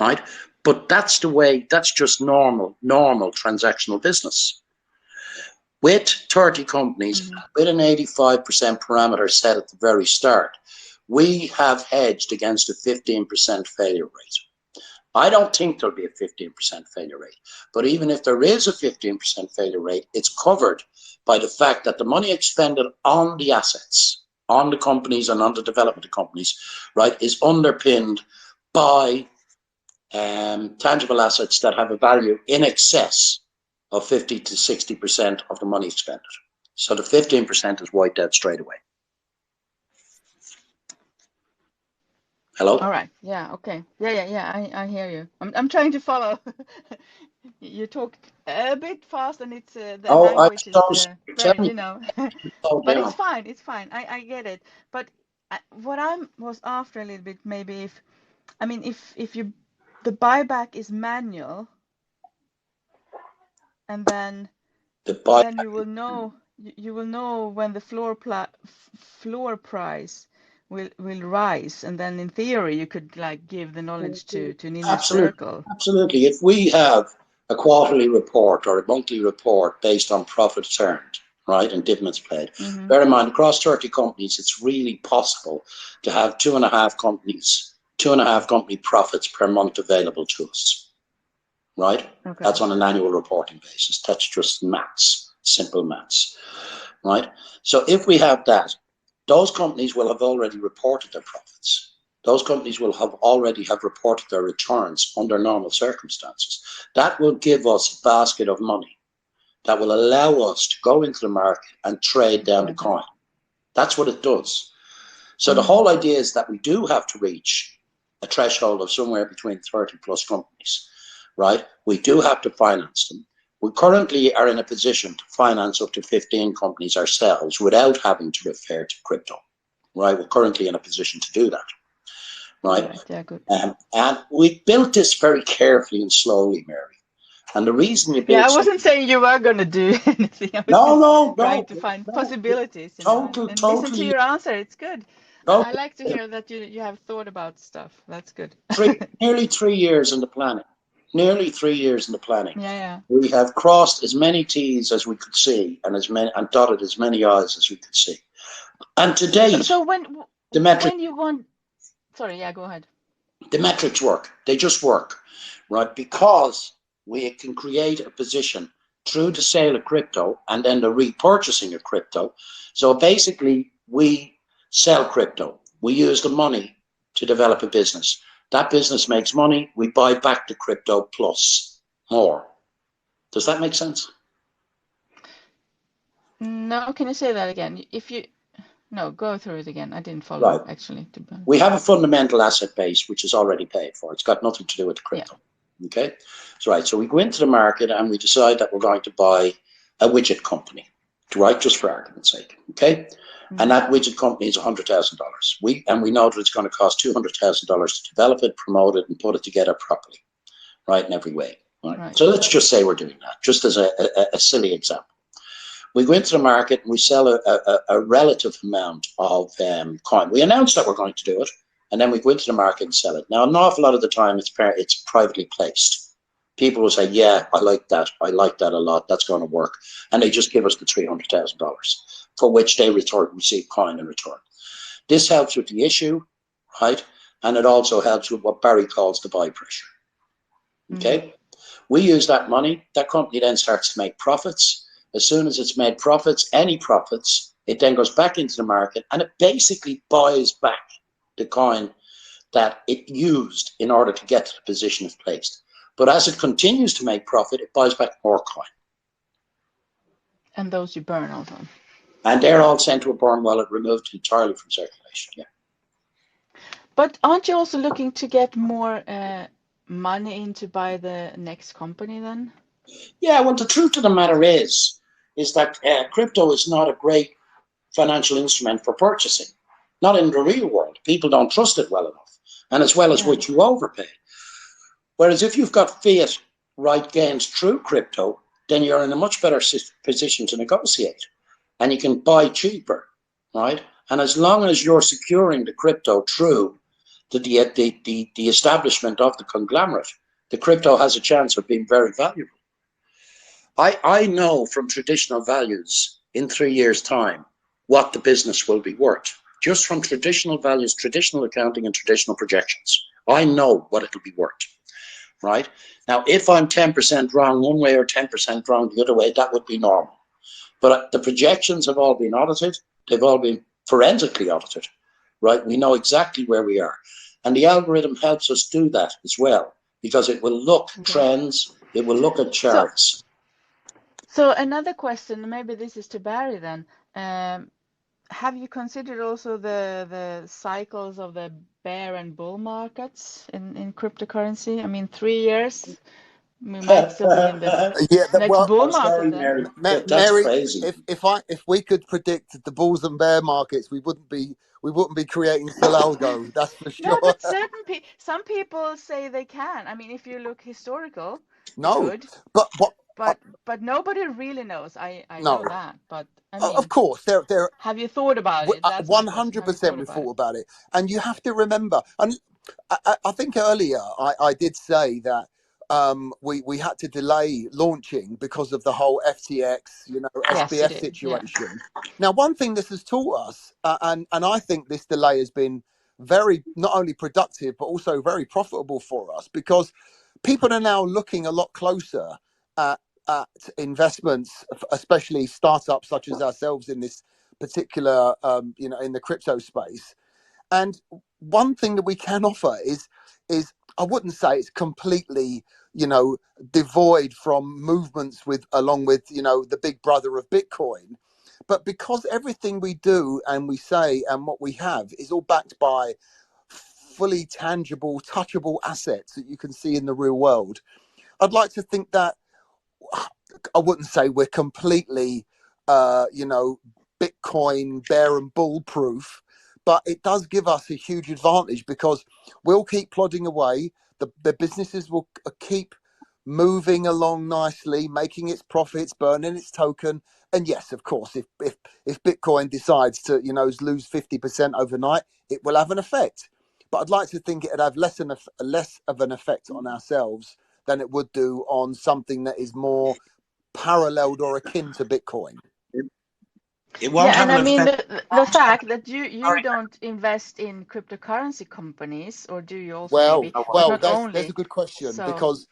Right? But that's the way, that's just normal transactional business. With 30 companies, with an 85% parameter set at the very start, we have hedged against a 15% failure rate. I don't think there'll be a 15% failure rate, but even if there is a 15% failure rate, it's covered by the fact that the money expended on the assets, on the companies and on the development of companies, right, is underpinned by tangible assets that have a value in excess of 50 to 60% of the money expended. So the 15% is wiped out straight away. Hello? All right. Yeah. Okay. Yeah. I hear you. I'm trying to follow. You talk a bit fast, and it's the language is very, you know. But it's fine. It's fine. I get it. But what I was after a little bit, maybe if, I mean, if you, the buyback is manual, and then you will know when the floor price will rise, and then in theory you could like give the knowledge to an inner circle. Absolutely. If we have a quarterly report or a monthly report based on profits earned, right, and dividends paid, bear in mind across 30 companies it's really possible to have 2.5 company profits per month available to us, right? Okay. That's on an annual reporting basis. That's just maths, simple maths, right? So if we have that, those companies will have already reported their profits. Those companies will have already reported their returns under normal circumstances. That will give us a basket of money that will allow us to go into the market and trade down the coin. That's what it does. So the whole idea is that we do have to reach a threshold of somewhere between 30 plus companies, right? We do have to finance them. We currently are in a position to finance up to 15 companies ourselves without having to refer to crypto, right? We're currently in a position to do that, right? Yeah, good. And we built this very carefully and slowly, Mary. And the reason you built I wasn't saying you were going to do anything. I was trying to find possibilities. Totally. Listen to your answer. It's good. I like to hear that you have thought about stuff. That's good. Nearly 3 years in the planning. Nearly 3 years in the planning. Yeah. We have crossed as many T's as we could see and dotted as many I's as we could see. And today, sorry, yeah, go ahead. The metrics work. They just work, right? Because we can create a position through the sale of crypto and then the repurchasing of crypto. So basically, we sell crypto. We use the money to develop a business. That business makes money. We buy back the crypto plus more. Does that make sense? No, can you say that again? No, go through it again. I didn't follow, actually. We have a fundamental asset base, which is already paid for. It's got nothing to do with the crypto. Yeah. Okay? So we go into the market and we decide that we're going to buy a widget company, right? Just for argument's sake. Okay? And that widget company is $100,000. We know that it's going to cost $200,000 to develop it, promote it, and put it together properly, right, in every way. Right? So let's just say we're doing that, just as a silly example. We go into the market and we sell a relative amount of coin. We announce that we're going to do it, and then we go into the market and sell it. Now, an awful lot of the time, it's privately placed. People will say, yeah, I like that a lot, that's going to work. And they just give us the $300,000, for which they receive coin in return. This helps with the issue, right? And it also helps with what Barry calls the buy pressure. Okay? We use that money. That company then starts to make profits. As soon as it's made profits, any profits, it then goes back into the market and it basically buys back the coin that it used in order to get to the position it's placed. But as it continues to make profit, it buys back more coin. And those you burn also. And they're all sent to a burn wallet, removed entirely from circulation. Yeah. But aren't you also looking to get more money in to buy the next company then? Yeah, well, the truth of the matter is that crypto is not a great financial instrument for purchasing. Not in the real world. People don't trust it well enough. And as well as which you overpay. Whereas if you've got fiat right gains through crypto, then you're in a much better position to negotiate. And you can buy cheaper, right? And as long as you're securing the crypto through the establishment of the conglomerate, the crypto has a chance of being very valuable. I know from traditional values in 3 years' time what the business will be worth, just from traditional values, traditional accounting and traditional projections. I know what it'll be worth, right? Now, if I'm 10% wrong one way or 10% wrong the other way, that would be normal. But the projections have all been audited. They've all been forensically audited, right? We know exactly where we are. And the algorithm helps us do that as well, because it will look trends, it will look at charts. So another question, maybe this is to Barry then. Have you considered also the cycles of the bear and bull markets in cryptocurrency? I mean, 3 years, we might still be in the next bull market then. That's crazy. If we could predict the bulls and bear markets, we wouldn't be creating Solalgo. That's for sure. No, but some people say they can. I mean, if you look historical, could. But nobody really knows. I know that, but I mean, of course, there. Have you thought about it? 100% we thought about it, and you have to remember. And I think earlier I did say that we had to delay launching because of the whole FTX, SBF situation. Yeah. Now, one thing this has taught us, and I think this delay has been very not only productive but also very profitable for us, because people are now looking a lot closer at investments, especially startups such as ourselves in this particular, in the crypto space. And one thing that we can offer is I wouldn't say it's completely, devoid from movements along with, the big brother of Bitcoin. But because everything we do and we say and what we have is all backed by fully tangible, touchable assets that you can see in the real world, I'd like to think that I wouldn't say we're completely, Bitcoin bear and bull proof, but it does give us a huge advantage because we'll keep plodding away. The businesses will keep moving along nicely, making its profits, burning its token. And yes, of course, if Bitcoin decides to, lose 50% overnight, it will have an effect. But I'd like to think it'd have less of an effect on ourselves than it would do on something that is more paralleled or akin to Bitcoin. It won't have an effect. The fact that you don't invest in cryptocurrency companies, or do you also? There's a good question, because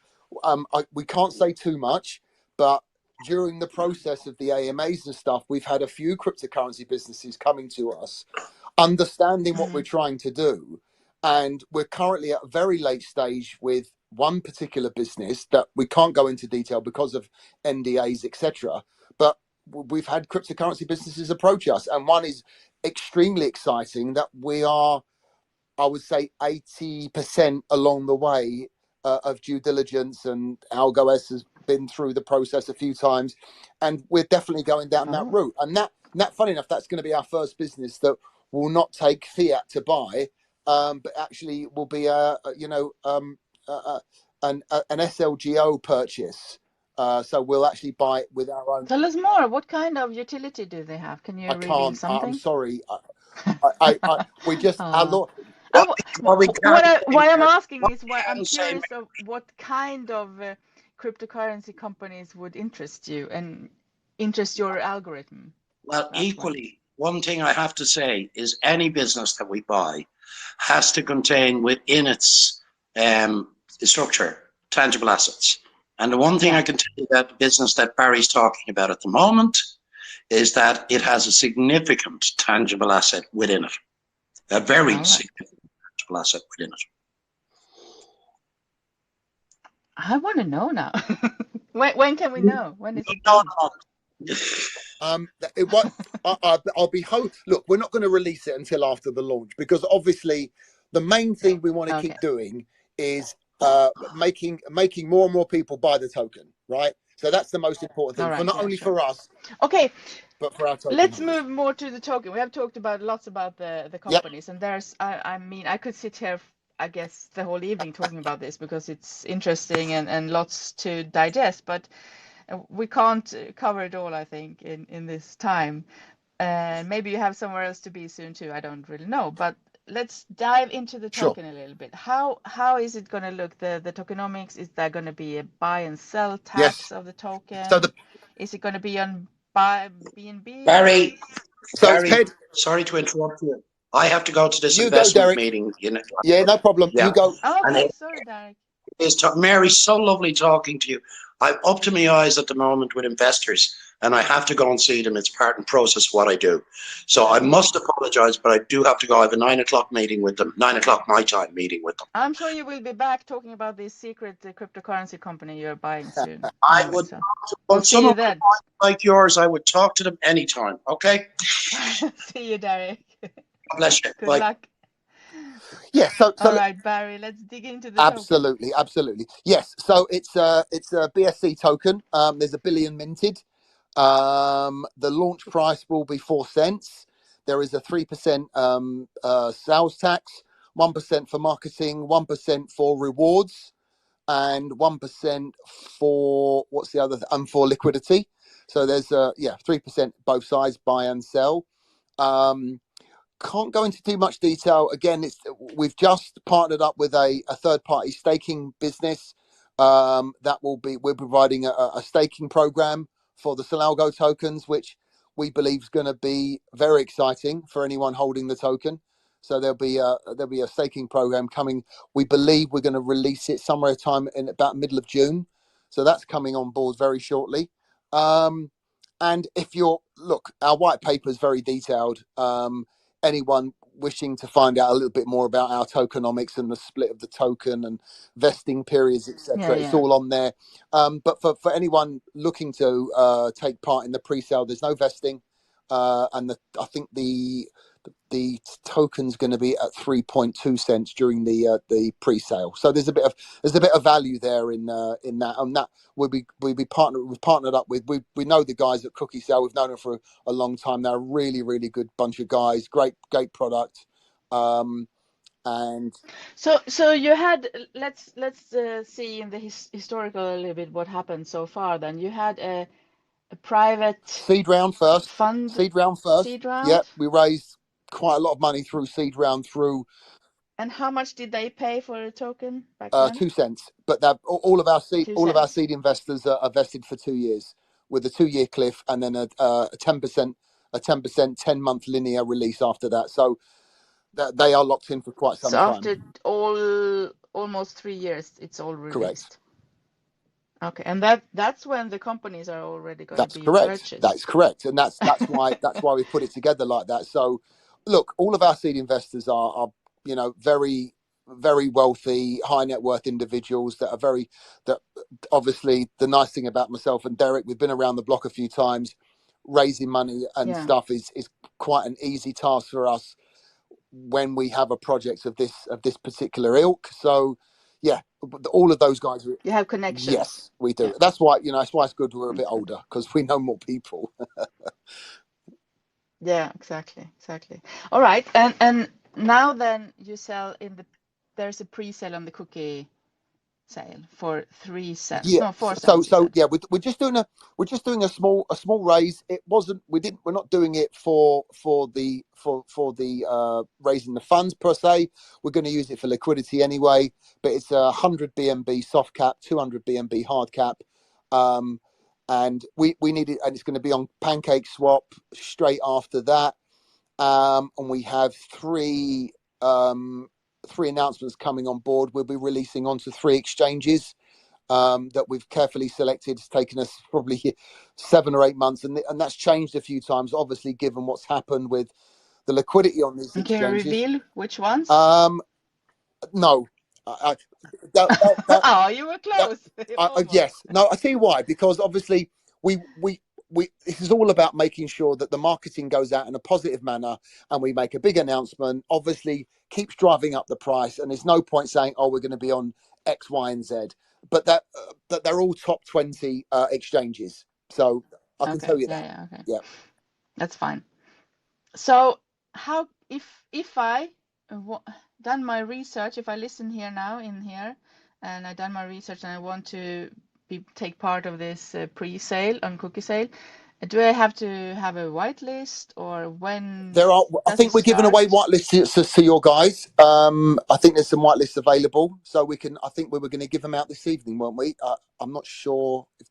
we can't say too much, but during the process of the AMAs and stuff, we've had a few cryptocurrency businesses coming to us, understanding what we're trying to do. And we're currently at a very late stage with one particular business that we can't go into detail because of NDAs, etc. But we've had cryptocurrency businesses approach us, and one is extremely exciting that we are, I would say, 80% along the way of due diligence, and AlgoS has been through the process a few times, and we're definitely going down that route. And that, funny enough, that's going to be our first business that will not take fiat to buy, but actually will be an SLGO purchase. So we'll actually buy it with our own. Tell us more. What kind of utility do they have? Can you reveal something? I'm sorry. We just our law. Why I'm asking is why I'm curious of what kind of cryptocurrency companies would interest you and interest your algorithm. Well, equally, one thing I have to say is any business that we buy has to contain within its structure tangible assets. And the one thing I can tell you about the business that Barry's talking about at the moment is that it has a significant tangible asset within it. A very significant tangible asset within it. I want to know now. When can we know? When is it done? I'll be look, we're not going to release it until after the launch, because obviously the main thing we want to keep doing is making more and more people buy the token, right? So that's the most important thing, for not only for us, but for our token. Let's move more to the token. We have talked lots about the companies, and there's I could sit here, I guess, the whole evening talking about this because it's interesting and lots to digest, but we can't cover it all, I think, in this time. Maybe you have somewhere else to be soon too, I don't really know, but let's dive into the token a little bit. How is it going to look? The tokenomics, is there going to be a buy and sell tax of the token? So is it going to be on BNB? Barry, sorry to interrupt you. I have to go to this You investment go, Derek. meeting. You know. Yeah, no problem. Yeah. You go. Okay, sorry, Derek. Mary, so lovely talking to you. I'm up to my eyes at the moment with investors, and I have to go and see them. It's part and process of what I do. So I must apologize, but I do have to go. I have a 9 o'clock meeting with them, 9 o'clock my time meeting with them. I'm sure you will be back talking about this secret cryptocurrency company you're buying soon. I Anyway, would, so well, see you then. like yours, I would talk to them anytime. Okay. See you, Derek. God bless you. Good Bye. luck. Yeah. So All right, Barry, let's dig into the absolutely, token. absolutely. Yes. So it's a BSC token. There's 1 billion minted. The launch price will be 4 cents. There is a 3% sales tax, 1% for marketing, 1% for rewards, and 1% for what's the other for liquidity. So there's 3% both sides, buy and sell. Can't go into too much detail. Again, we've just partnered up with a third-party staking business that we're providing a staking program for the Solalgo tokens, which we believe is going to be very exciting for anyone holding the token. So there'll be a staking program coming. We believe we're going to release it somewhere time in about middle of June. So that's coming on board very shortly. And if our white paper is very detailed. Anyone wishing to find out a little bit more about our tokenomics and the split of the token and vesting periods, etc., it's all on there. But for anyone looking to take part in the pre-sale, there's no vesting, and I think the token's going to be at 3.2 cents during the pre-sale. So there's a bit of value there in that, and that we've partnered up with. We know the guys at Cookie Sale. We've known them for a long time. They're a really, really good bunch of guys. Great product. And so you had let's see in the historical a little bit what happened so far. Then you had a private seed round first. Fund. Seed round. Yeah, we raised quite a lot of money through seed round through. And how much did they pay for a token back then? 2 cents. But all of our seed investors are vested for 2 years with a 2-year cliff, and then a 10% 10-month linear release after that. So they are locked in for quite some time. So after almost 3 years, it's all released. Correct. Okay, and that's when the companies are already going to be purchased. That's correct, and that's why we put it together like that. So, look, all of our seed investors are very, very wealthy, high net worth individuals that obviously the nice thing about myself and Derek, we've been around the block a few times. Raising money and stuff is quite an easy task for us when we have a project of this particular ilk. So yeah, all of those guys. You have connections. Yes, we do. Yeah. That's why it's good we're a bit older, because we know more people. Yeah, exactly. All right, and now then you sell there's a pre-sale on the cookie sale for 3 cents. Yeah. No, 4 cents. So yeah, we're just doing a small raise. We're not doing it for the raising the funds per se. We're going to use it for liquidity anyway. But it's 100 BNB soft cap, 200 BNB hard cap, and we need it, and it's going to be on Pancake Swap straight after that. And we have three announcements coming on board. We'll be releasing onto 3 exchanges that we've carefully selected. It's taken us probably 7 or 8 months, and that's changed a few times, obviously, given what's happened with the liquidity on these exchanges. Can you reveal which ones? No. You were close. Yes. No, I tell you why. Because obviously we this is all about making sure that the marketing goes out in a positive manner, and we make a big announcement. Obviously, keeps driving up the price, and there's no point saying, "Oh, we're going to be on X, Y, and Z." But that they're all top 20 exchanges, so I can tell you that. Yeah, that's fine. So how if I done my research, if I listen here now in here, and I done my research, and I want to take part of this pre-sale on cookie sale, do I have to have a whitelist, or when? I think we're giving away whitelists to your guys. I think there's some whitelists available, so I think we were going to give them out this evening, weren't we? I'm not sure if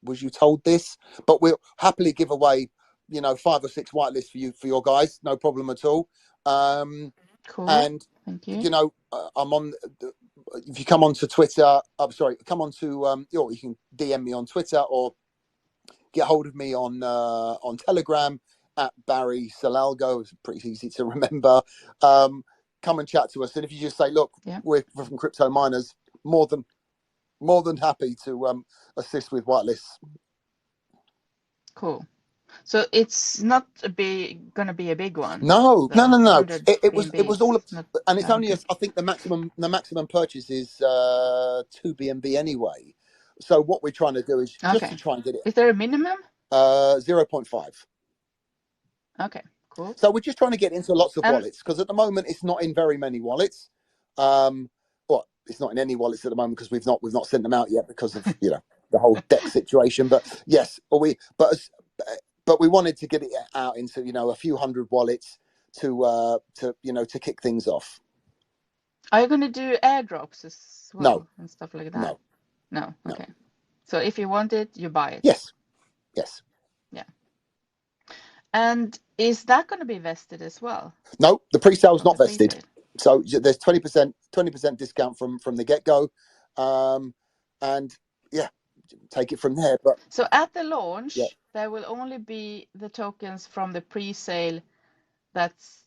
was you told this, but we'll happily give away 5 or 6 whitelists for your guys, no problem at all. Cool. And thank you. you know, I'm on. If you come onto Twitter, I'm sorry, come onto or you can DM me on Twitter or get hold of me on Telegram at Barry Solalgo. It's pretty easy to remember. Come and chat to us, and if you just say, "Look, we're from Crypto Miners," more than happy to assist with whitelists. Cool. So it's not going to be a big one. No. It was all, and it's only I think the maximum purchase is 2 BNB anyway. So what we're trying to do is just to try and get it. Is there a minimum? 0.5. Okay, cool. So we're just trying to get into lots of wallets because at the moment it's not in very many wallets. Well, it's not in any wallets at the moment because we've not sent them out yet because of the whole deck situation. But yes, but we wanted to get it out into a few hundred wallets to kick things off. Are you going to do airdrops as well? No. And stuff like that? No. Okay. So if you want it, you buy it. Yes. Yeah. And is that going to be vested as well? No, the pre-sale is not vested. So there's 20% discount from the get-go, and take it from there. But so at the launch, there will only be the tokens from the pre-sale that's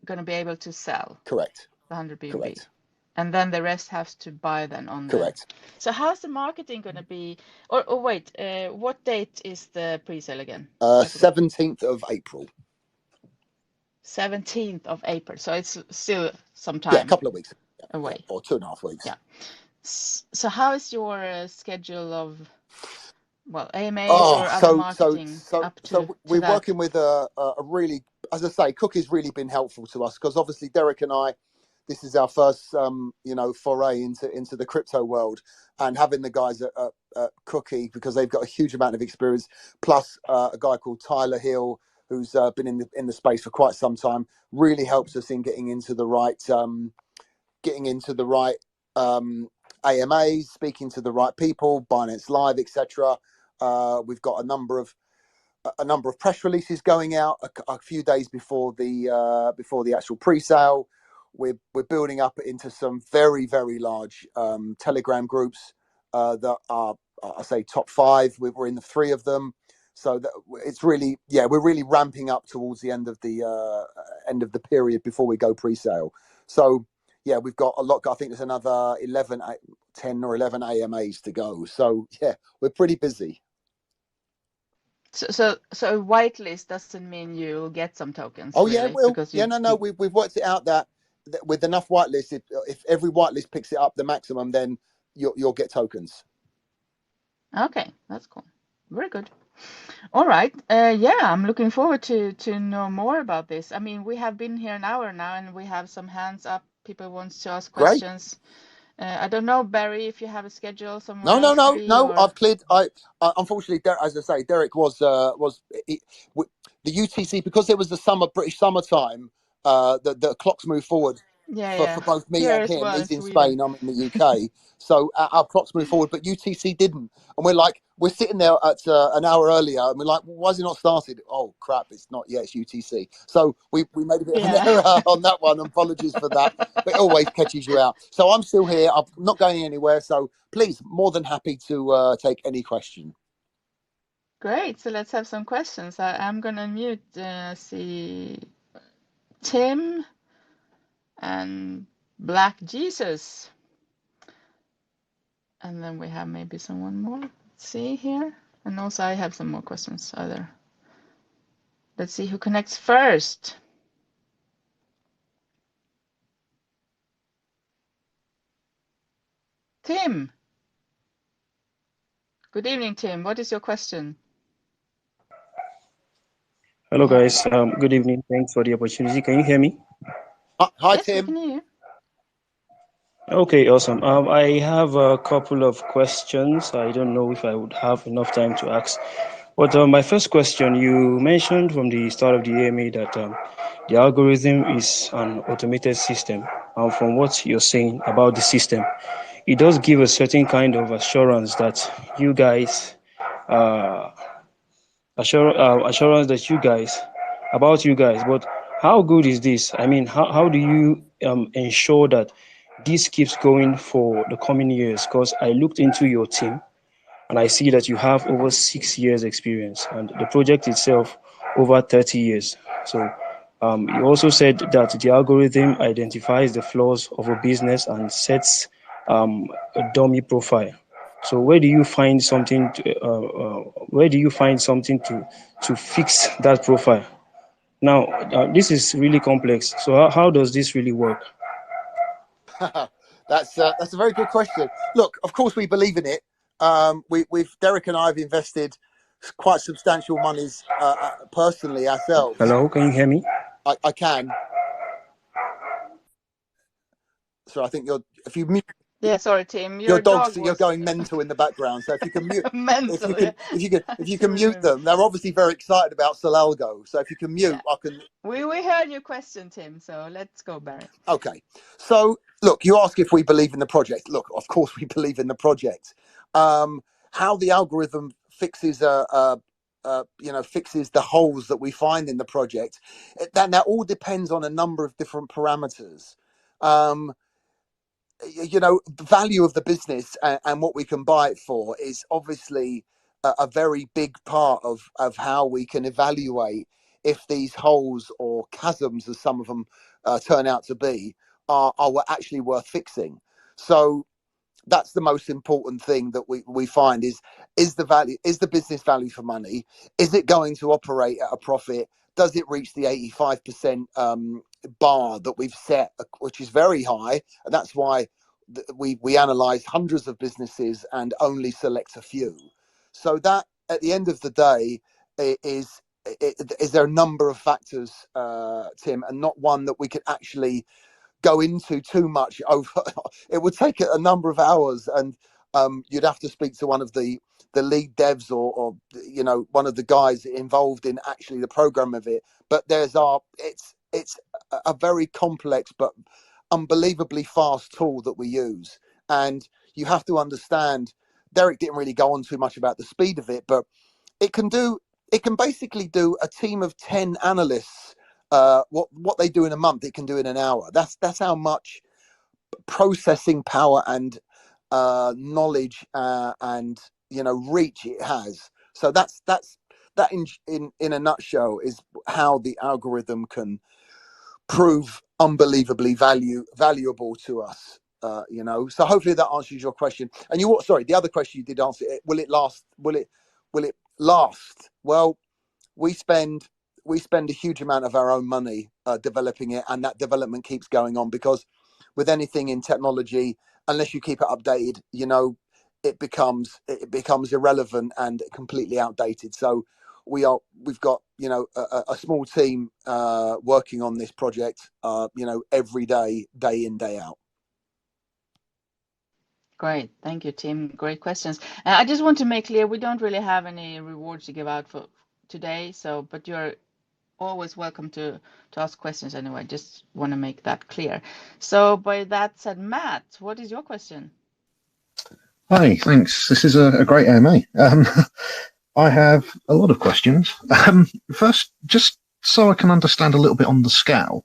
going to be able to sell. Correct. The 100 BNB. Correct. And then the rest has to buy then on. Correct. So how's the marketing going to be? Or wait, what date is the pre-sale again? 17th of April. 17th of April. So it's still some time. Yeah, a couple of weeks away. Or 2.5 weeks. Yeah. So how is your schedule of AMAs or other marketing up to? So we're working with a really, as I say, Cookie's really been helpful to us because obviously Derek and I, this is our first foray into the crypto world, and having the guys at Cookie, because they've got a huge amount of experience, plus a guy called Tyler Hill who's been in the space for quite some time, really helps us in getting into the right AMAs, speaking to the right people, Binance Live, etc. We've got a number of press releases going out a few days before the actual pre-sale. We're building up into some very, very large Telegram groups that are, I say, top 5. We're in the 3 of them, so that it's really, we're really ramping up towards the end of the period before we go pre-sale. So we've got a lot. I think there's another 10 or 11 AMAs to go. So we're pretty busy. So whitelist doesn't mean you'll get some tokens. Oh, really, yeah, it will. No. We've worked it out that with enough whitelist, if every whitelist picks it up the maximum, then you'll get tokens. Okay, that's cool. Very good. All right. I'm looking forward to know more about this. I mean, we have been here an hour now, and we have some hands up. People want to ask questions. Great. I don't know, Barry, if you have a schedule somewhere. No. I've cleared. Unfortunately, as I say, Derek was the UTC, because there was the British summertime. The clocks moved forward for both me and him. He's in Spain, I'm in the UK. So our clocks moved forward, but UTC didn't. And we're sitting there at an hour earlier, and we're like, well, why has it not started? Oh crap, it's not yet. It's UTC. So we made a bit of an error on that one. Apologies for that. But it always catches you out. So I'm still here. I'm not going anywhere. So please, more than happy to take any question. Great. So let's have some questions. I'm gonna mute. See Tim and Black Jesus. And then we have maybe someone more. Let's see here. And also I have some more questions either. Let's see who connects first. Tim. Good evening, Tim. What is your question? Hello, guys. Good evening. Thanks for the opportunity. Can you hear me? Hi, yes, Tim. We can hear you. Okay, awesome. I have a couple of questions. I don't know if I would have enough time to ask. But my first question, you mentioned from the start of the AMA that the algorithm is an automated system. And from what you're saying about the system, it does give a certain kind of assurance that you guys, assurance that about you guys. But how good is this? I mean, how do you ensure that this keeps going for the coming years? Because I looked into your team and I see that you have over 6 years experience and the project itself over 30 years. So you also said that the algorithm identifies the flaws of a business and sets a dummy profile. So where do you find something to fix that profile? Now, this is really complex. So how does this really work? That's a very good question. Look, of course we believe in it. We've Derek and I have invested quite substantial monies personally ourselves. Hello, can you hear me? I can. So I think if you mute. Yeah, sorry, Tim. Your Your dogs, dog you're was going mental in the background. So if you can mute, mental. Yeah. if you can mute them, they're obviously very excited about Solalgo. So if you can mute, Yeah. I can. We heard your question, Tim. So let's go, Barry. Okay. So look, you ask if we believe in the project. Look, of course we believe in the project. How the algorithm fixes fixes the holes that we find in the project, that all depends on a number of different parameters. The value of the business and what we can buy it for is obviously a very big part of how we can evaluate if these holes or chasms, as some of them turn out to be, are actually worth fixing. So that's the most important thing that we find is the business value for money? Is it going to operate at a profit? Does it reach the 85% bar that we've set, which is very high? And that's why we analyze hundreds of businesses and only select a few. So that at the end of the day is there a number of factors, Tim, and not one that we could actually go into too much over. It would take a number of hours, and you'd have to speak to one of the lead devs or one of the guys involved in actually the program of it. But it's a very complex but unbelievably fast tool that we use, and you have to understand. Derek didn't really go on too much about the speed of it, but it can basically do a team of 10 analysts. What they do in a month, it can do in an hour. That's how much processing power and knowledge and reach it has. So that in a nutshell is how the algorithm can prove unbelievably valuable to us. So hopefully that answers your question. And the other question you did answer, will it last? Will it last? Well, we spend a huge amount of our own money developing it, and that development keeps going on, because with anything in technology, unless you keep it updated, it becomes irrelevant and completely outdated. So we've got a small team working on this project every day in, day out. Great. Thank you, Tim. Great questions. I just want to make clear, we don't really have any rewards to give out for today. But you're always welcome to ask questions anyway. Just want to make that clear. So by that said, Matt, what is your question? Hi, thanks. This is a great AMA. I have a lot of questions. First, just so I can understand a little bit on the scale,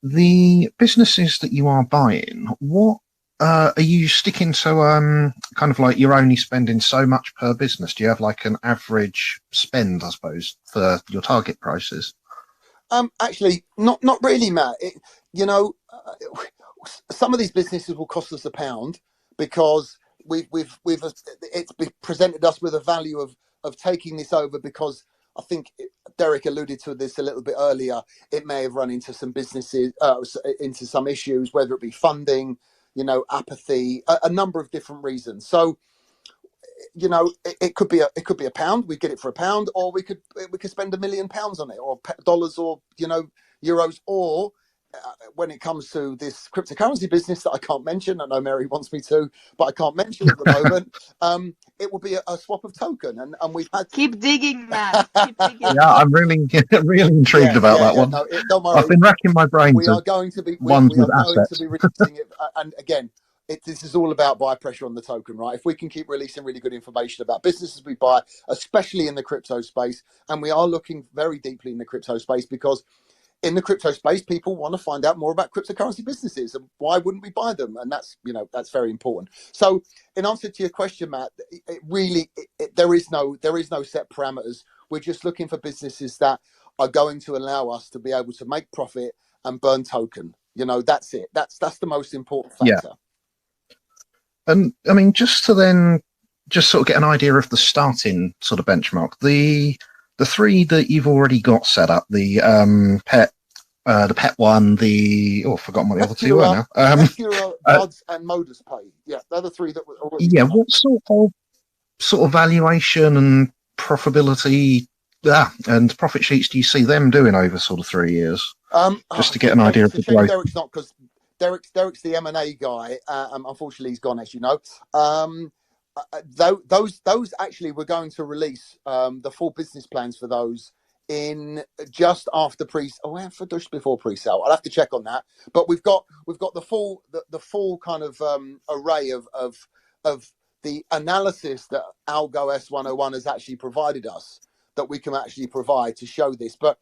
the businesses that you are buying, what are you sticking to kind of like you're only spending so much per business? Do you have like an average spend, I suppose, for your target prices? Actually, not really, Matt. Some of these businesses will cost us £1 because it's presented us with a value of taking this over, because I think Derek alluded to this a little bit earlier. It may have run into some businesses, into some issues, whether it be funding, apathy, a number of different reasons. So, it could be £1. We get it for £1, or we could spend £1 million on it, or dollars, or euros, or when it comes to this cryptocurrency business that I can't mention, I know Mary wants me to, but I can't mention at the moment. It will be a swap of token, and we've had. Keep digging, Matt. Keep digging. Yeah, I'm really intrigued about that one. No, don't worry. I've been racking my brains. We are going to be ones with assets. releasing it, and again, this is all about buy pressure on the token, right? If we can keep releasing really good information about businesses we buy, especially in the crypto space, and we are looking very deeply in the crypto space, because in the crypto space, people want to find out more about cryptocurrency businesses, and why wouldn't we buy them? And that's, you know, that's very important. So in answer to your question, Matt, there is no set parameters. We're just looking for businesses that are going to allow us to be able to make profit and burn token. You know, that's it. That's the most important factor. And I mean, just to then just sort of get an idea of the starting sort of benchmark, the three that you've already got set up, the pet one, I've forgotten what the other two were now. Mercura, Buds, and Modus Pay. Yeah, they're the three that were already. Yeah, what sort of valuation and profitability and profit sheets do you see them doing over sort of 3 years? Just to get an idea of the growth. Derek's not, because Derek's the M&A guy. Unfortunately, he's gone, as you know. Those actually, we're going to release the full business plans for those in just after just before pre-sale. I'll have to check on that. But we've got the full kind of array of the analysis that Algo S101 has actually provided us, that we can actually provide to show this. But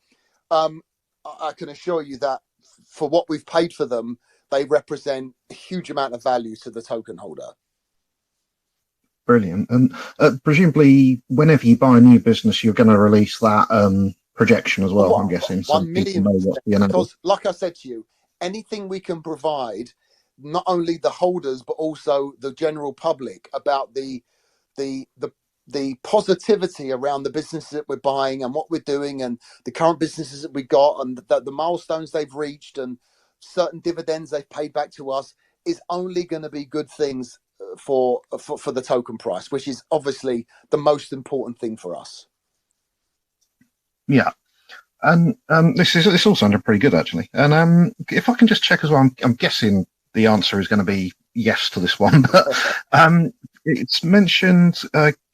I can assure you that for what we've paid for them, they represent a huge amount of value to the token holder. Brilliant. And presumably, whenever you buy a new business, you're going to release that projection as well, I'm guessing. 1 million. Because, like I said to you, anything we can provide, not only the holders, but also the general public, about the positivity around the businesses that we're buying and what we're doing, and the current businesses that we got, and the milestones they've reached, and certain dividends they've paid back to us, is only going to be good things for the token price, which is obviously the most important thing for us. Yeah. And this all sounded pretty good, actually. And if I can just check as well, I'm guessing the answer is going to be yes to this one, but it's mentioned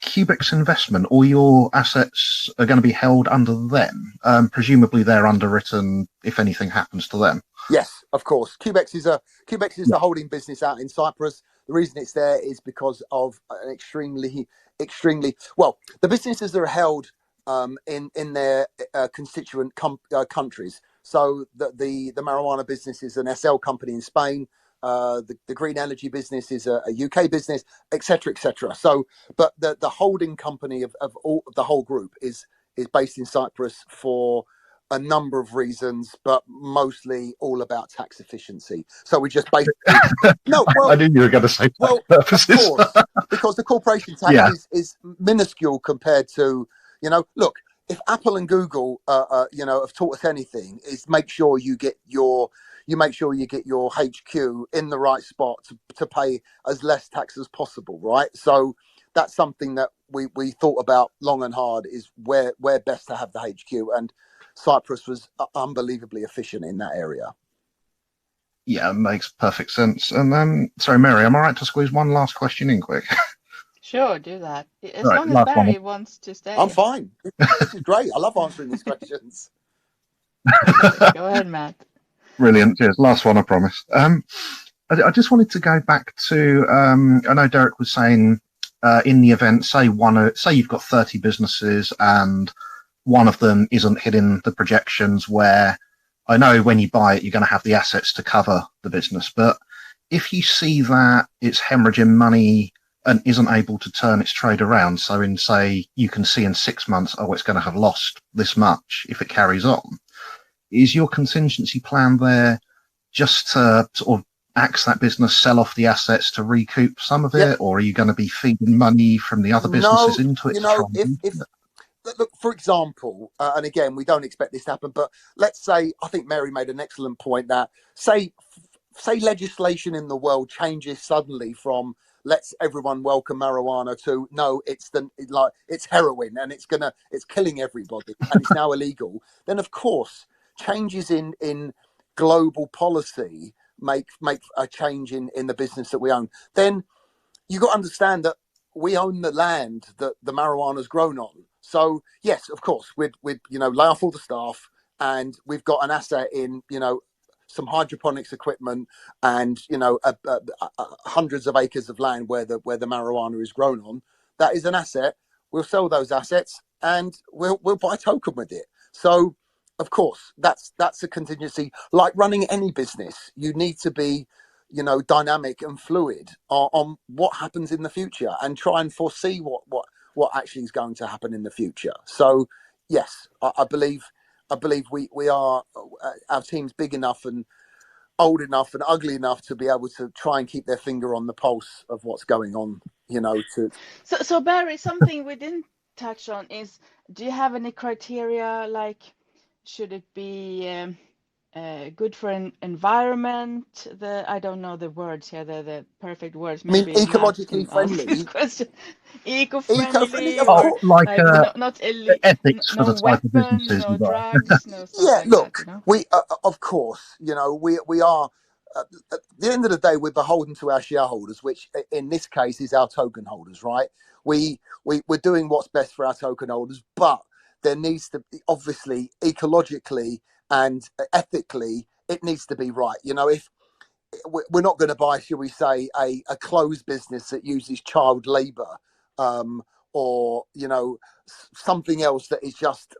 Cubex Investment. All your assets are going to be held under them. Presumably they're underwritten if anything happens to them. Yes, of course. Cubex is the holding business out in Cyprus. The reason it's there is because of an extremely well, the businesses that are held in their constituent countries. So the marijuana business is an SL company in Spain. The green energy business is a UK business, etc., etc. So, but the holding company of the whole group is based in Cyprus for a number of reasons, but mostly all about tax efficiency. So we just basically I knew you were going to say purposes. Of course, because the corporation tax is minuscule compared to, look, if Apple and Google have taught us anything, is make sure you get your HQ in the right spot to pay as less tax as possible, right? So that's something that we thought about long and hard, is where best to have the HQ, and Cyprus was unbelievably efficient in that area. Yeah, it makes perfect sense. And sorry, Mary, am I right to squeeze one last question in quick? Sure, do that. As long as Barry wants to stay. I'm fine. This is great. I love answering these questions. Go ahead, Matt. Brilliant. Cheers. Last one, I promise. I just wanted to go back to, I know Derek was saying in the event, say you've got 30 businesses and one of them isn't hitting the projections, where I know when you buy it, you're going to have the assets to cover the business. But if you see that it's hemorrhaging money and isn't able to turn its trade around, so you can see in 6 months, it's going to have lost this much if it carries on, is your contingency plan there just to sort of axe that business, sell off the assets to recoup some of it, or are you going to be feeding money from the other businesses into it? Look, for example, and again, we don't expect this to happen, but let's say, I think Mary made an excellent point, that say legislation in the world changes suddenly from let's everyone welcome marijuana to no, it's heroin and it's killing everybody and it's now illegal. Then of course changes in global policy make a change in the business that we own. Then you got to understand that we own the land that the marijuana is grown on. So yes, of course, we'd lay off all the staff, and we've got an asset in some hydroponics equipment and hundreds of acres of land where the marijuana is grown on. That is an asset. We'll sell those assets and we'll buy token with it. So of course, that's a contingency. Like running any business, you need to be, dynamic and fluid on what happens in the future, and try and foresee what actually is going to happen in the future. So yes, I believe we are, our team's big enough and old enough and ugly enough to be able to try and keep their finger on the pulse of what's going on. So Barry, something we didn't touch on is, do you have any criteria, like should it be good for an environment? I don't know the words here, the perfect words. I mean, Maybe Matt ecologically can answer this friendly. question. Eco-friendly, Eco-friendly, of Oh, or course. like like not ethics for no the type of weapons, businesses no we got. drugs, no stuff Yeah, like that, look, you know? we of course, we are, at the end of the day, we're beholden to our shareholders, which in this case is our token holders, right? We're doing what's best for our token holders, but there needs to be, obviously, ecologically and ethically, it needs to be right. If we're not going to buy, shall we say, a closed business that uses child labor, or something else that is just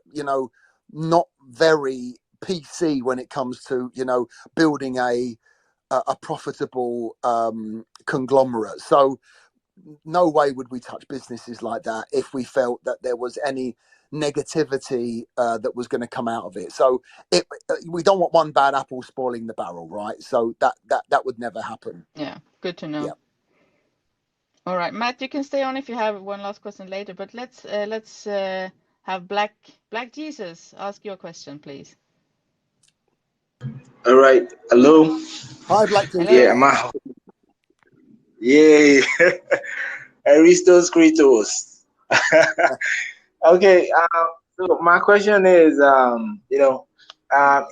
not very PC when it comes to building a profitable conglomerate. So no way would we touch businesses like that if we felt that there was any negativity that was going to come out of it. So we don't want one bad apple spoiling the barrel, right? So that would never happen. Yeah, good to know. Yeah. All right, Matt, you can stay on if you have one last question later, but let's have Black Jesus ask your question, please. All right. Hello. Hi, Black Jesus. Hello. Yeah, yeah. Aristos Kritos. Okay. So my question is,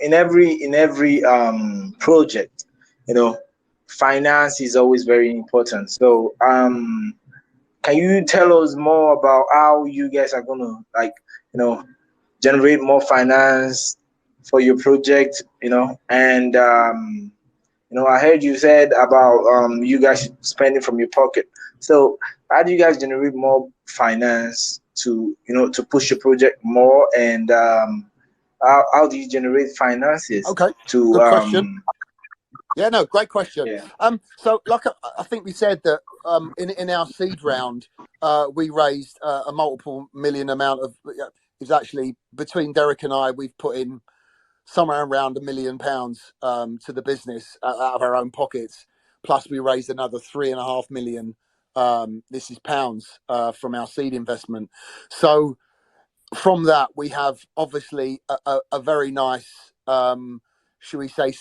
in every project, finance is always very important. So, can you tell us more about how you guys are gonna generate more finance for your project? And I heard you said about you guys spending from your pocket. So how do you guys generate more finance to push your project more? And how do you generate finances? Okay, To good question. Yeah, no, great question. Yeah. So like I think we said that in our seed round, we raised a multiple million amount of. It's actually between Derek and I, we've put in somewhere around £1 million to the business out of our own pockets. Plus, we raised another 3.5 million. This is pounds from our seed investment. So from that, we have obviously a very nice, should we say,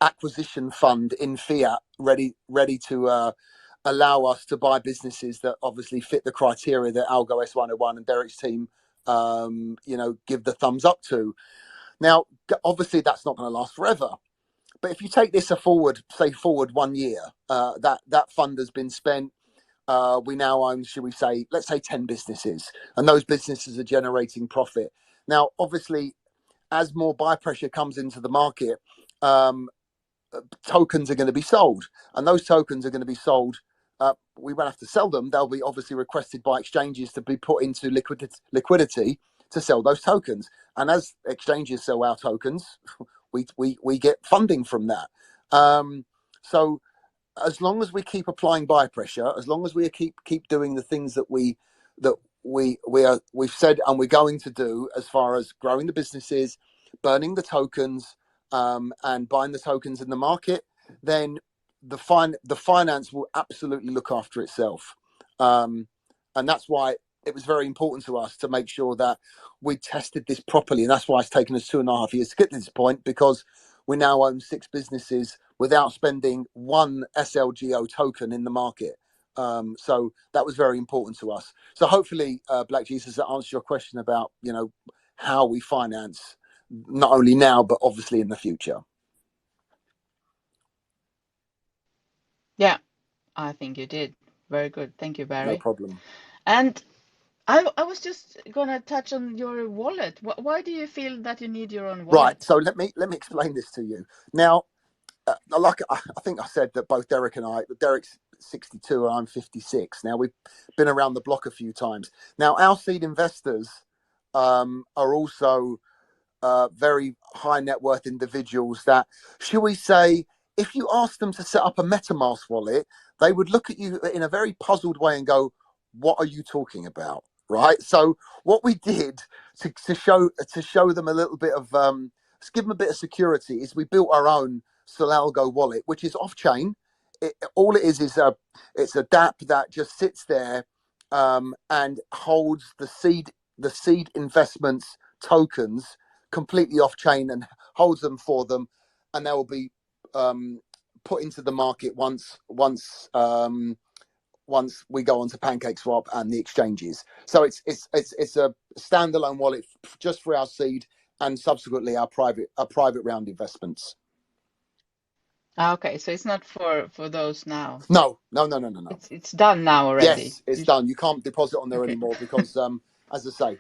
acquisition fund in fiat ready to allow us to buy businesses that obviously fit the criteria that Algo S101 and Derek's team give the thumbs up to. Now, obviously, that's not going to last forever. But if you take this forward 1 year, that fund has been spent. We now own, should we say, let's say 10 businesses, and those businesses are generating profit. Now, obviously, as more buy pressure comes into the market, tokens are going to be sold, and those tokens are going to be sold. We won't have to sell them. They'll be obviously requested by exchanges to be put into liquidity to sell those tokens. And as exchanges sell our tokens, we get funding from that. So as long as we keep applying buy pressure, as long as we keep doing the things that we've said and we're going to do, as far as growing the businesses, burning the tokens, and buying the tokens in the market, then the finance will absolutely look after itself. And that's why it was very important to us to make sure that we tested this properly. And that's why it's taken us 2.5 years to get to this point, because we now own 6 businesses without spending one SLGO token in the market. So that was very important to us. So hopefully, Black Jesus, that answers your question about, how we finance, not only now, but obviously in the future. Yeah, I think you did. Very good. Thank you, Barry. No problem. And I was just going to touch on your wallet. Why do you feel that you need your own wallet? Right. So let me explain this to you. Now, like I think I said that both Derek and Derek's 62 and I'm 56. Now, we've been around the block a few times. Now, our seed investors are also very high net worth individuals that, shall we say, if you ask them to set up a MetaMask wallet, they would look at you in a very puzzled way and go, what are you talking about? Right. So what we did to show them a little bit of, to give them a bit of security, is we built our own Solalgo wallet, which is off chain. All it is it's a DApp that just sits there and holds the seed investments tokens completely off chain and holds them for them, and they will be put into the market once we go onto PancakeSwap and the exchanges. So it's a standalone wallet just for our seed and subsequently our private round investments. Okay, so it's not for those now. No. It's done now already. Yes, it's done. You can't deposit on there anymore because, as I say,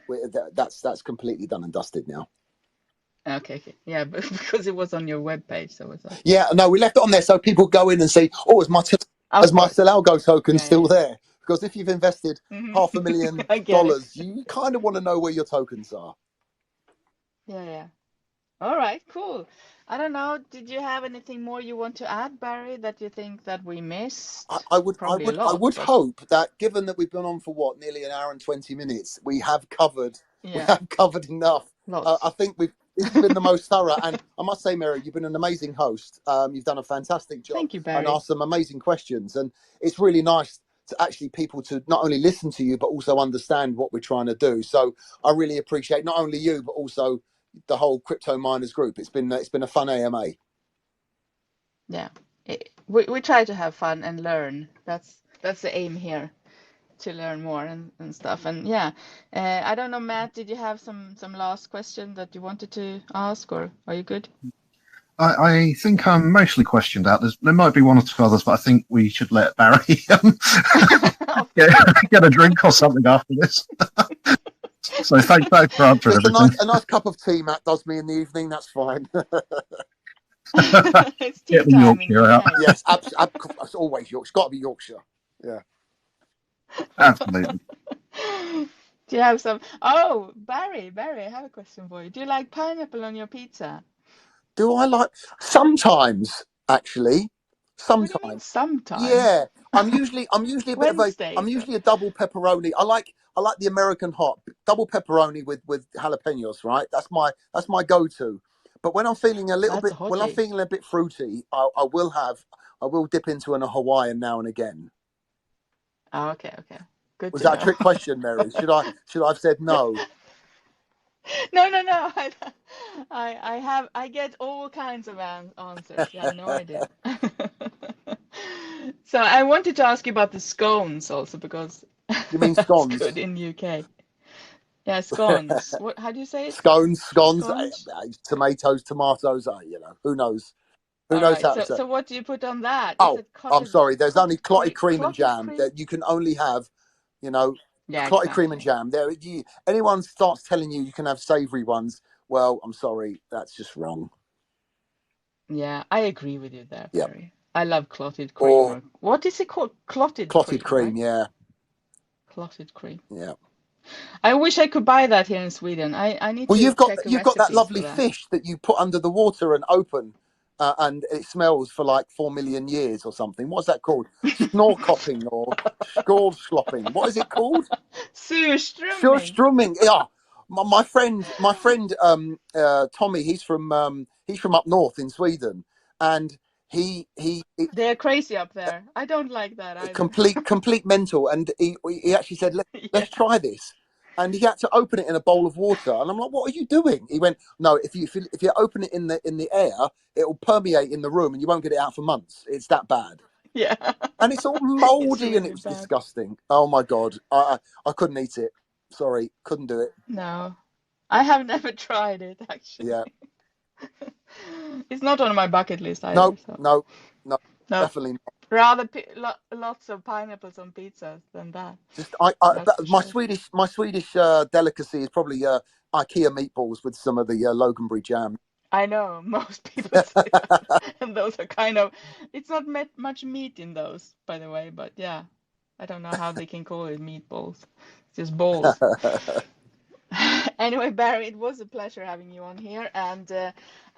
that's completely done and dusted now. Okay. Yeah, but because it was on your webpage, so it's like... Yeah, no, we left it on there so people go in and say, "Oh, is my Solalgo token still there?" Because if you've invested $500,000, you kind of want to know where your tokens are. Yeah. All right, cool. I don't know. Did you have anything more you want to add, Barry, that you think that we missed? I would hope that, given that we've been on for nearly an hour and 20 minutes, we have covered enough. I think this has been the most thorough, and I must say, Mary, you've been an amazing host. You've done a fantastic job. Thank you, Barry. And asked some amazing questions, and it's really nice to actually people to not only listen to you but also understand what we're trying to do. So I really appreciate not only you but also the whole Crypto Miners group. It's been a fun AMA. Yeah, we try to have fun and learn. That's the aim here, to learn more and stuff. And yeah, I don't know, Matt, did you have some last question that you wanted to ask, or are you good? I think I'm mostly questioned out. There might be one or two others, but I think we should let Barry get a drink or something after this. So thanks for answering everything. A nice cup of tea, Matt, does me in the evening. That's fine. It's tea time in Yorkshire. Yes, it's always Yorkshire. It's got to be Yorkshire. Yeah. Absolutely. Do you have some? Oh, Barry, I have a question for you. Do you like pineapple on your pizza? Do I like? Sometimes, actually. Sometimes. Yeah. I'm usually a bit of a. I'm usually a double pepperoni. I like the American hot double pepperoni with jalapenos. Right. That's my go-to. But when I'm feeling a little bit fruity, I will dip into a Hawaiian now and again. Oh, okay. Good. Was that a trick question, Mary? Should I have said no? No. I get all kinds of answers. You have no idea. So I wanted to ask you about the scones also, because you mean scones? It's good in UK. Yeah, scones. How do you say it? Scones. Tomatoes. Who knows? Who knows how to say? So what do you put on that? I'm sorry. There's only clotted cream and jam. That you can only have, clotted cream and jam. Anyone starts telling you can have savoury ones, well, I'm sorry, that's just wrong. Yeah, I agree with you there, Barry. I love clotted cream. What is it called? Clotted cream, right? Yeah. Clotted cream. Yeah. I wish I could buy that here in Sweden. I need to you've got that lovely that fish that you put under the water and open, and it smells for like 4 million years or something. What's that called? Snorkopping or skålslopping. What is it called? Surströmming. Yeah. My friend Tommy, he's from up north in Sweden, and they're crazy up there. I don't like that either. Complete mental. And he actually said, let's try this. And he had to open it in a bowl of water. And I'm like, what are you doing? He went, no, if you open it in the air, it will permeate in the room and you won't get it out for months. It's that bad. Yeah. And it's all moldy really and it was bad. disgusting. Oh my God. I couldn't eat it. Sorry, couldn't do it. No, I have never tried it, actually. Yeah. It's not on my bucket list either. No, definitely not. Rather lots of pineapples on pizzas than that. Just my Swedish delicacy is probably IKEA meatballs with some of the Loganberry jam. I know, most people say that. And those are kind of, it's not much meat in those, by the way, but yeah, I don't know how they can call it meatballs. It's just balls. Anyway, Barry, it was a pleasure having you on here, and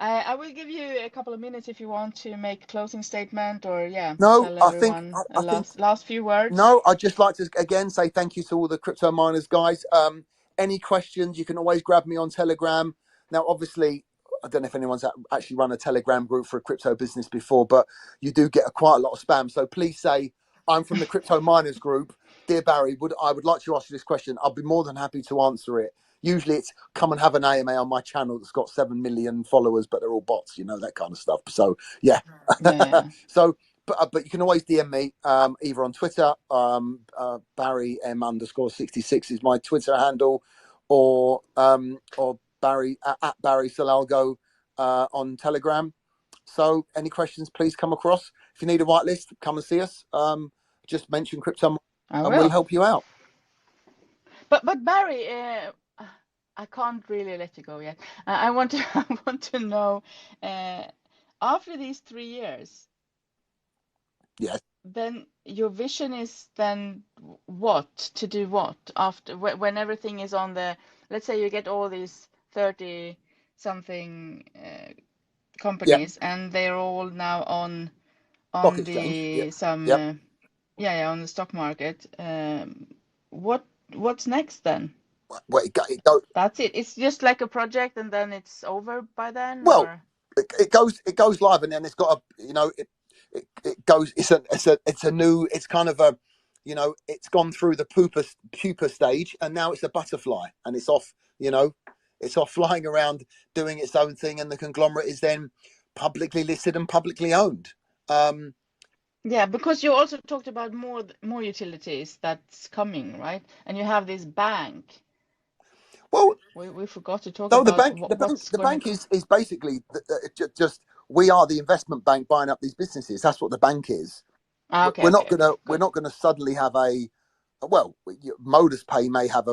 I will give you a couple of minutes if you want to make a closing statement, or No, tell I think everyone a I think last few words. no. I'd just like to again say thank you to all the crypto miners, guys. Any questions, you can always grab me on Telegram. Now, obviously, I don't know if anyone's actually run a Telegram group for a crypto business before, but you do get quite a lot of spam. So please say, I'm from the Crypto Miners Group. Dear Barry, I would like to ask you this question. I'll be more than happy to answer it. Usually it's come and have an AMA on my channel that's got 7 million followers, but they're all bots, that kind of stuff. So, yeah. So, but you can always DM me either on Twitter, Barry M_66 is my Twitter handle, or Barry at Barry Solalgo on Telegram. So any questions, please come across. If you need a whitelist, come and see us. Just mention crypto and we'll help you out. But Barry, I can't really let you go yet. I want to know after these 3 years. Yes. Then your vision is then what to do what after when everything is on the, let's say you get all these 30 something companies and they're all now on stock exchange. On the stock market. What's next then? Well, That's it. It's just like a project and then it's over by then. Well, or? it goes live and then it's got it goes. It's a new. It's kind of a, it's gone through the pupa stage and now it's a butterfly and it's off. It's off flying around doing its own thing, and the conglomerate is then publicly listed and publicly owned. Yeah, because you also talked about more utilities that's coming, right? And you have this bank. Well, we forgot to talk about the bank is basically just we are the investment bank buying up these businesses. That's what the bank is. We're not gonna suddenly have Modus Pay may have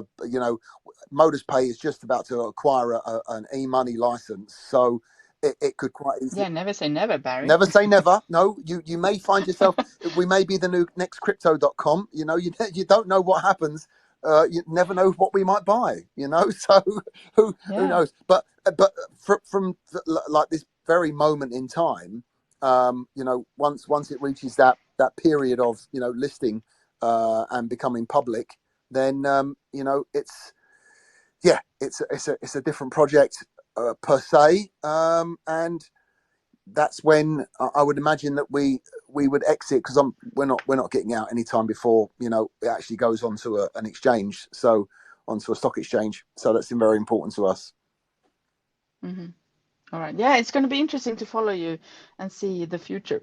Modus Pay is just about to acquire an e-money license, so it could quite easily. Yeah, never say never, Barry. Never say never. No, you may find yourself. We may be the new next crypto.com. You don't know what happens. You never know what we might buy. So who knows? But from like this very moment in time, once it reaches that period of listing and becoming public, then it's a different project per se, and that's when I would imagine that we would exit, because we're not getting out anytime before it actually goes onto an exchange, so onto a stock exchange. So that's very important to us. Mm-hmm. All right. Yeah, it's going to be interesting to follow you and see the future,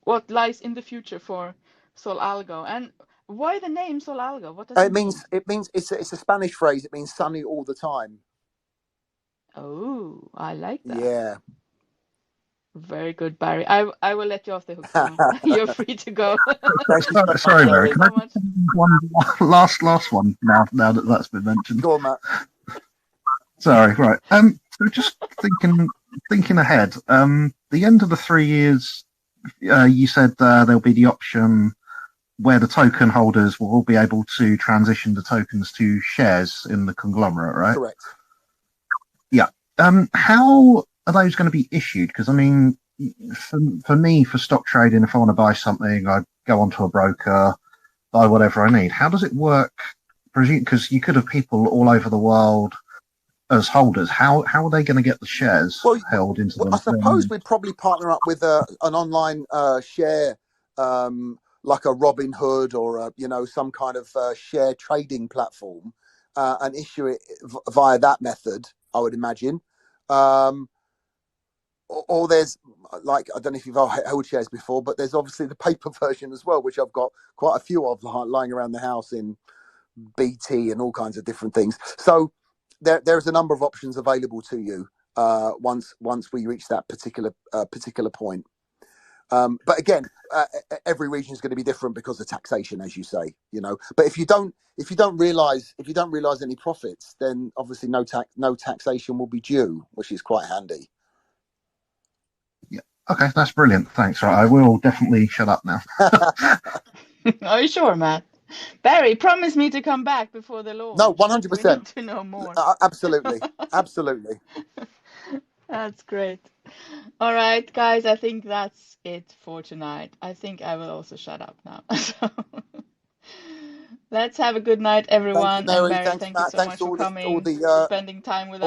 what lies in the future for Solalgo. And why the name Solalgo? What does it mean? It means it's a Spanish phrase. It means sunny all the time. Oh, I like that. Yeah. Very good, Barry. I will let you off the hook now. You're free to go. Sorry, Barry. Can I one last one now that that's been mentioned? Go on, Matt. Sorry, right. So just thinking ahead. The end of the 3 years, you said there'll be the option where the token holders will all be able to transition the tokens to shares in the conglomerate, right? Correct. Yeah. How are those going to be issued? Because I mean, for me, for stock trading, if I want to buy something, I go onto a broker, buy whatever I need. How does it work? Because you could have people all over the world as holders. How are they going to get the shares held into them? I suppose we'd probably partner up with an online share, like a Robinhood or some kind of share trading platform, and issue it via that method, I would imagine. Or there's, like, I don't know if you've held shares before, but there's obviously the paper version as well, which I've got quite a few of lying around the house in BT and all kinds of different things. So there's a number of options available to you once we reach that particular point. But again, every region is going to be different because of taxation, as you say. But if you don't realize any profits, then obviously no taxation will be due, which is quite handy. Yeah. Okay, that's brilliant. Thanks. Right, I will definitely shut up now. Are you sure, Matt? Barry, promise me to come back before the launch. No, We 100%. need to know more. Absolutely. Absolutely. That's great. All right, guys, I think that's it for tonight. I think I will also shut up now. So let's have a good night, everyone. Thank you, Mary. And Barry, Thanks, thank you Matt. so Thanks much to for all coming, the spending time with us.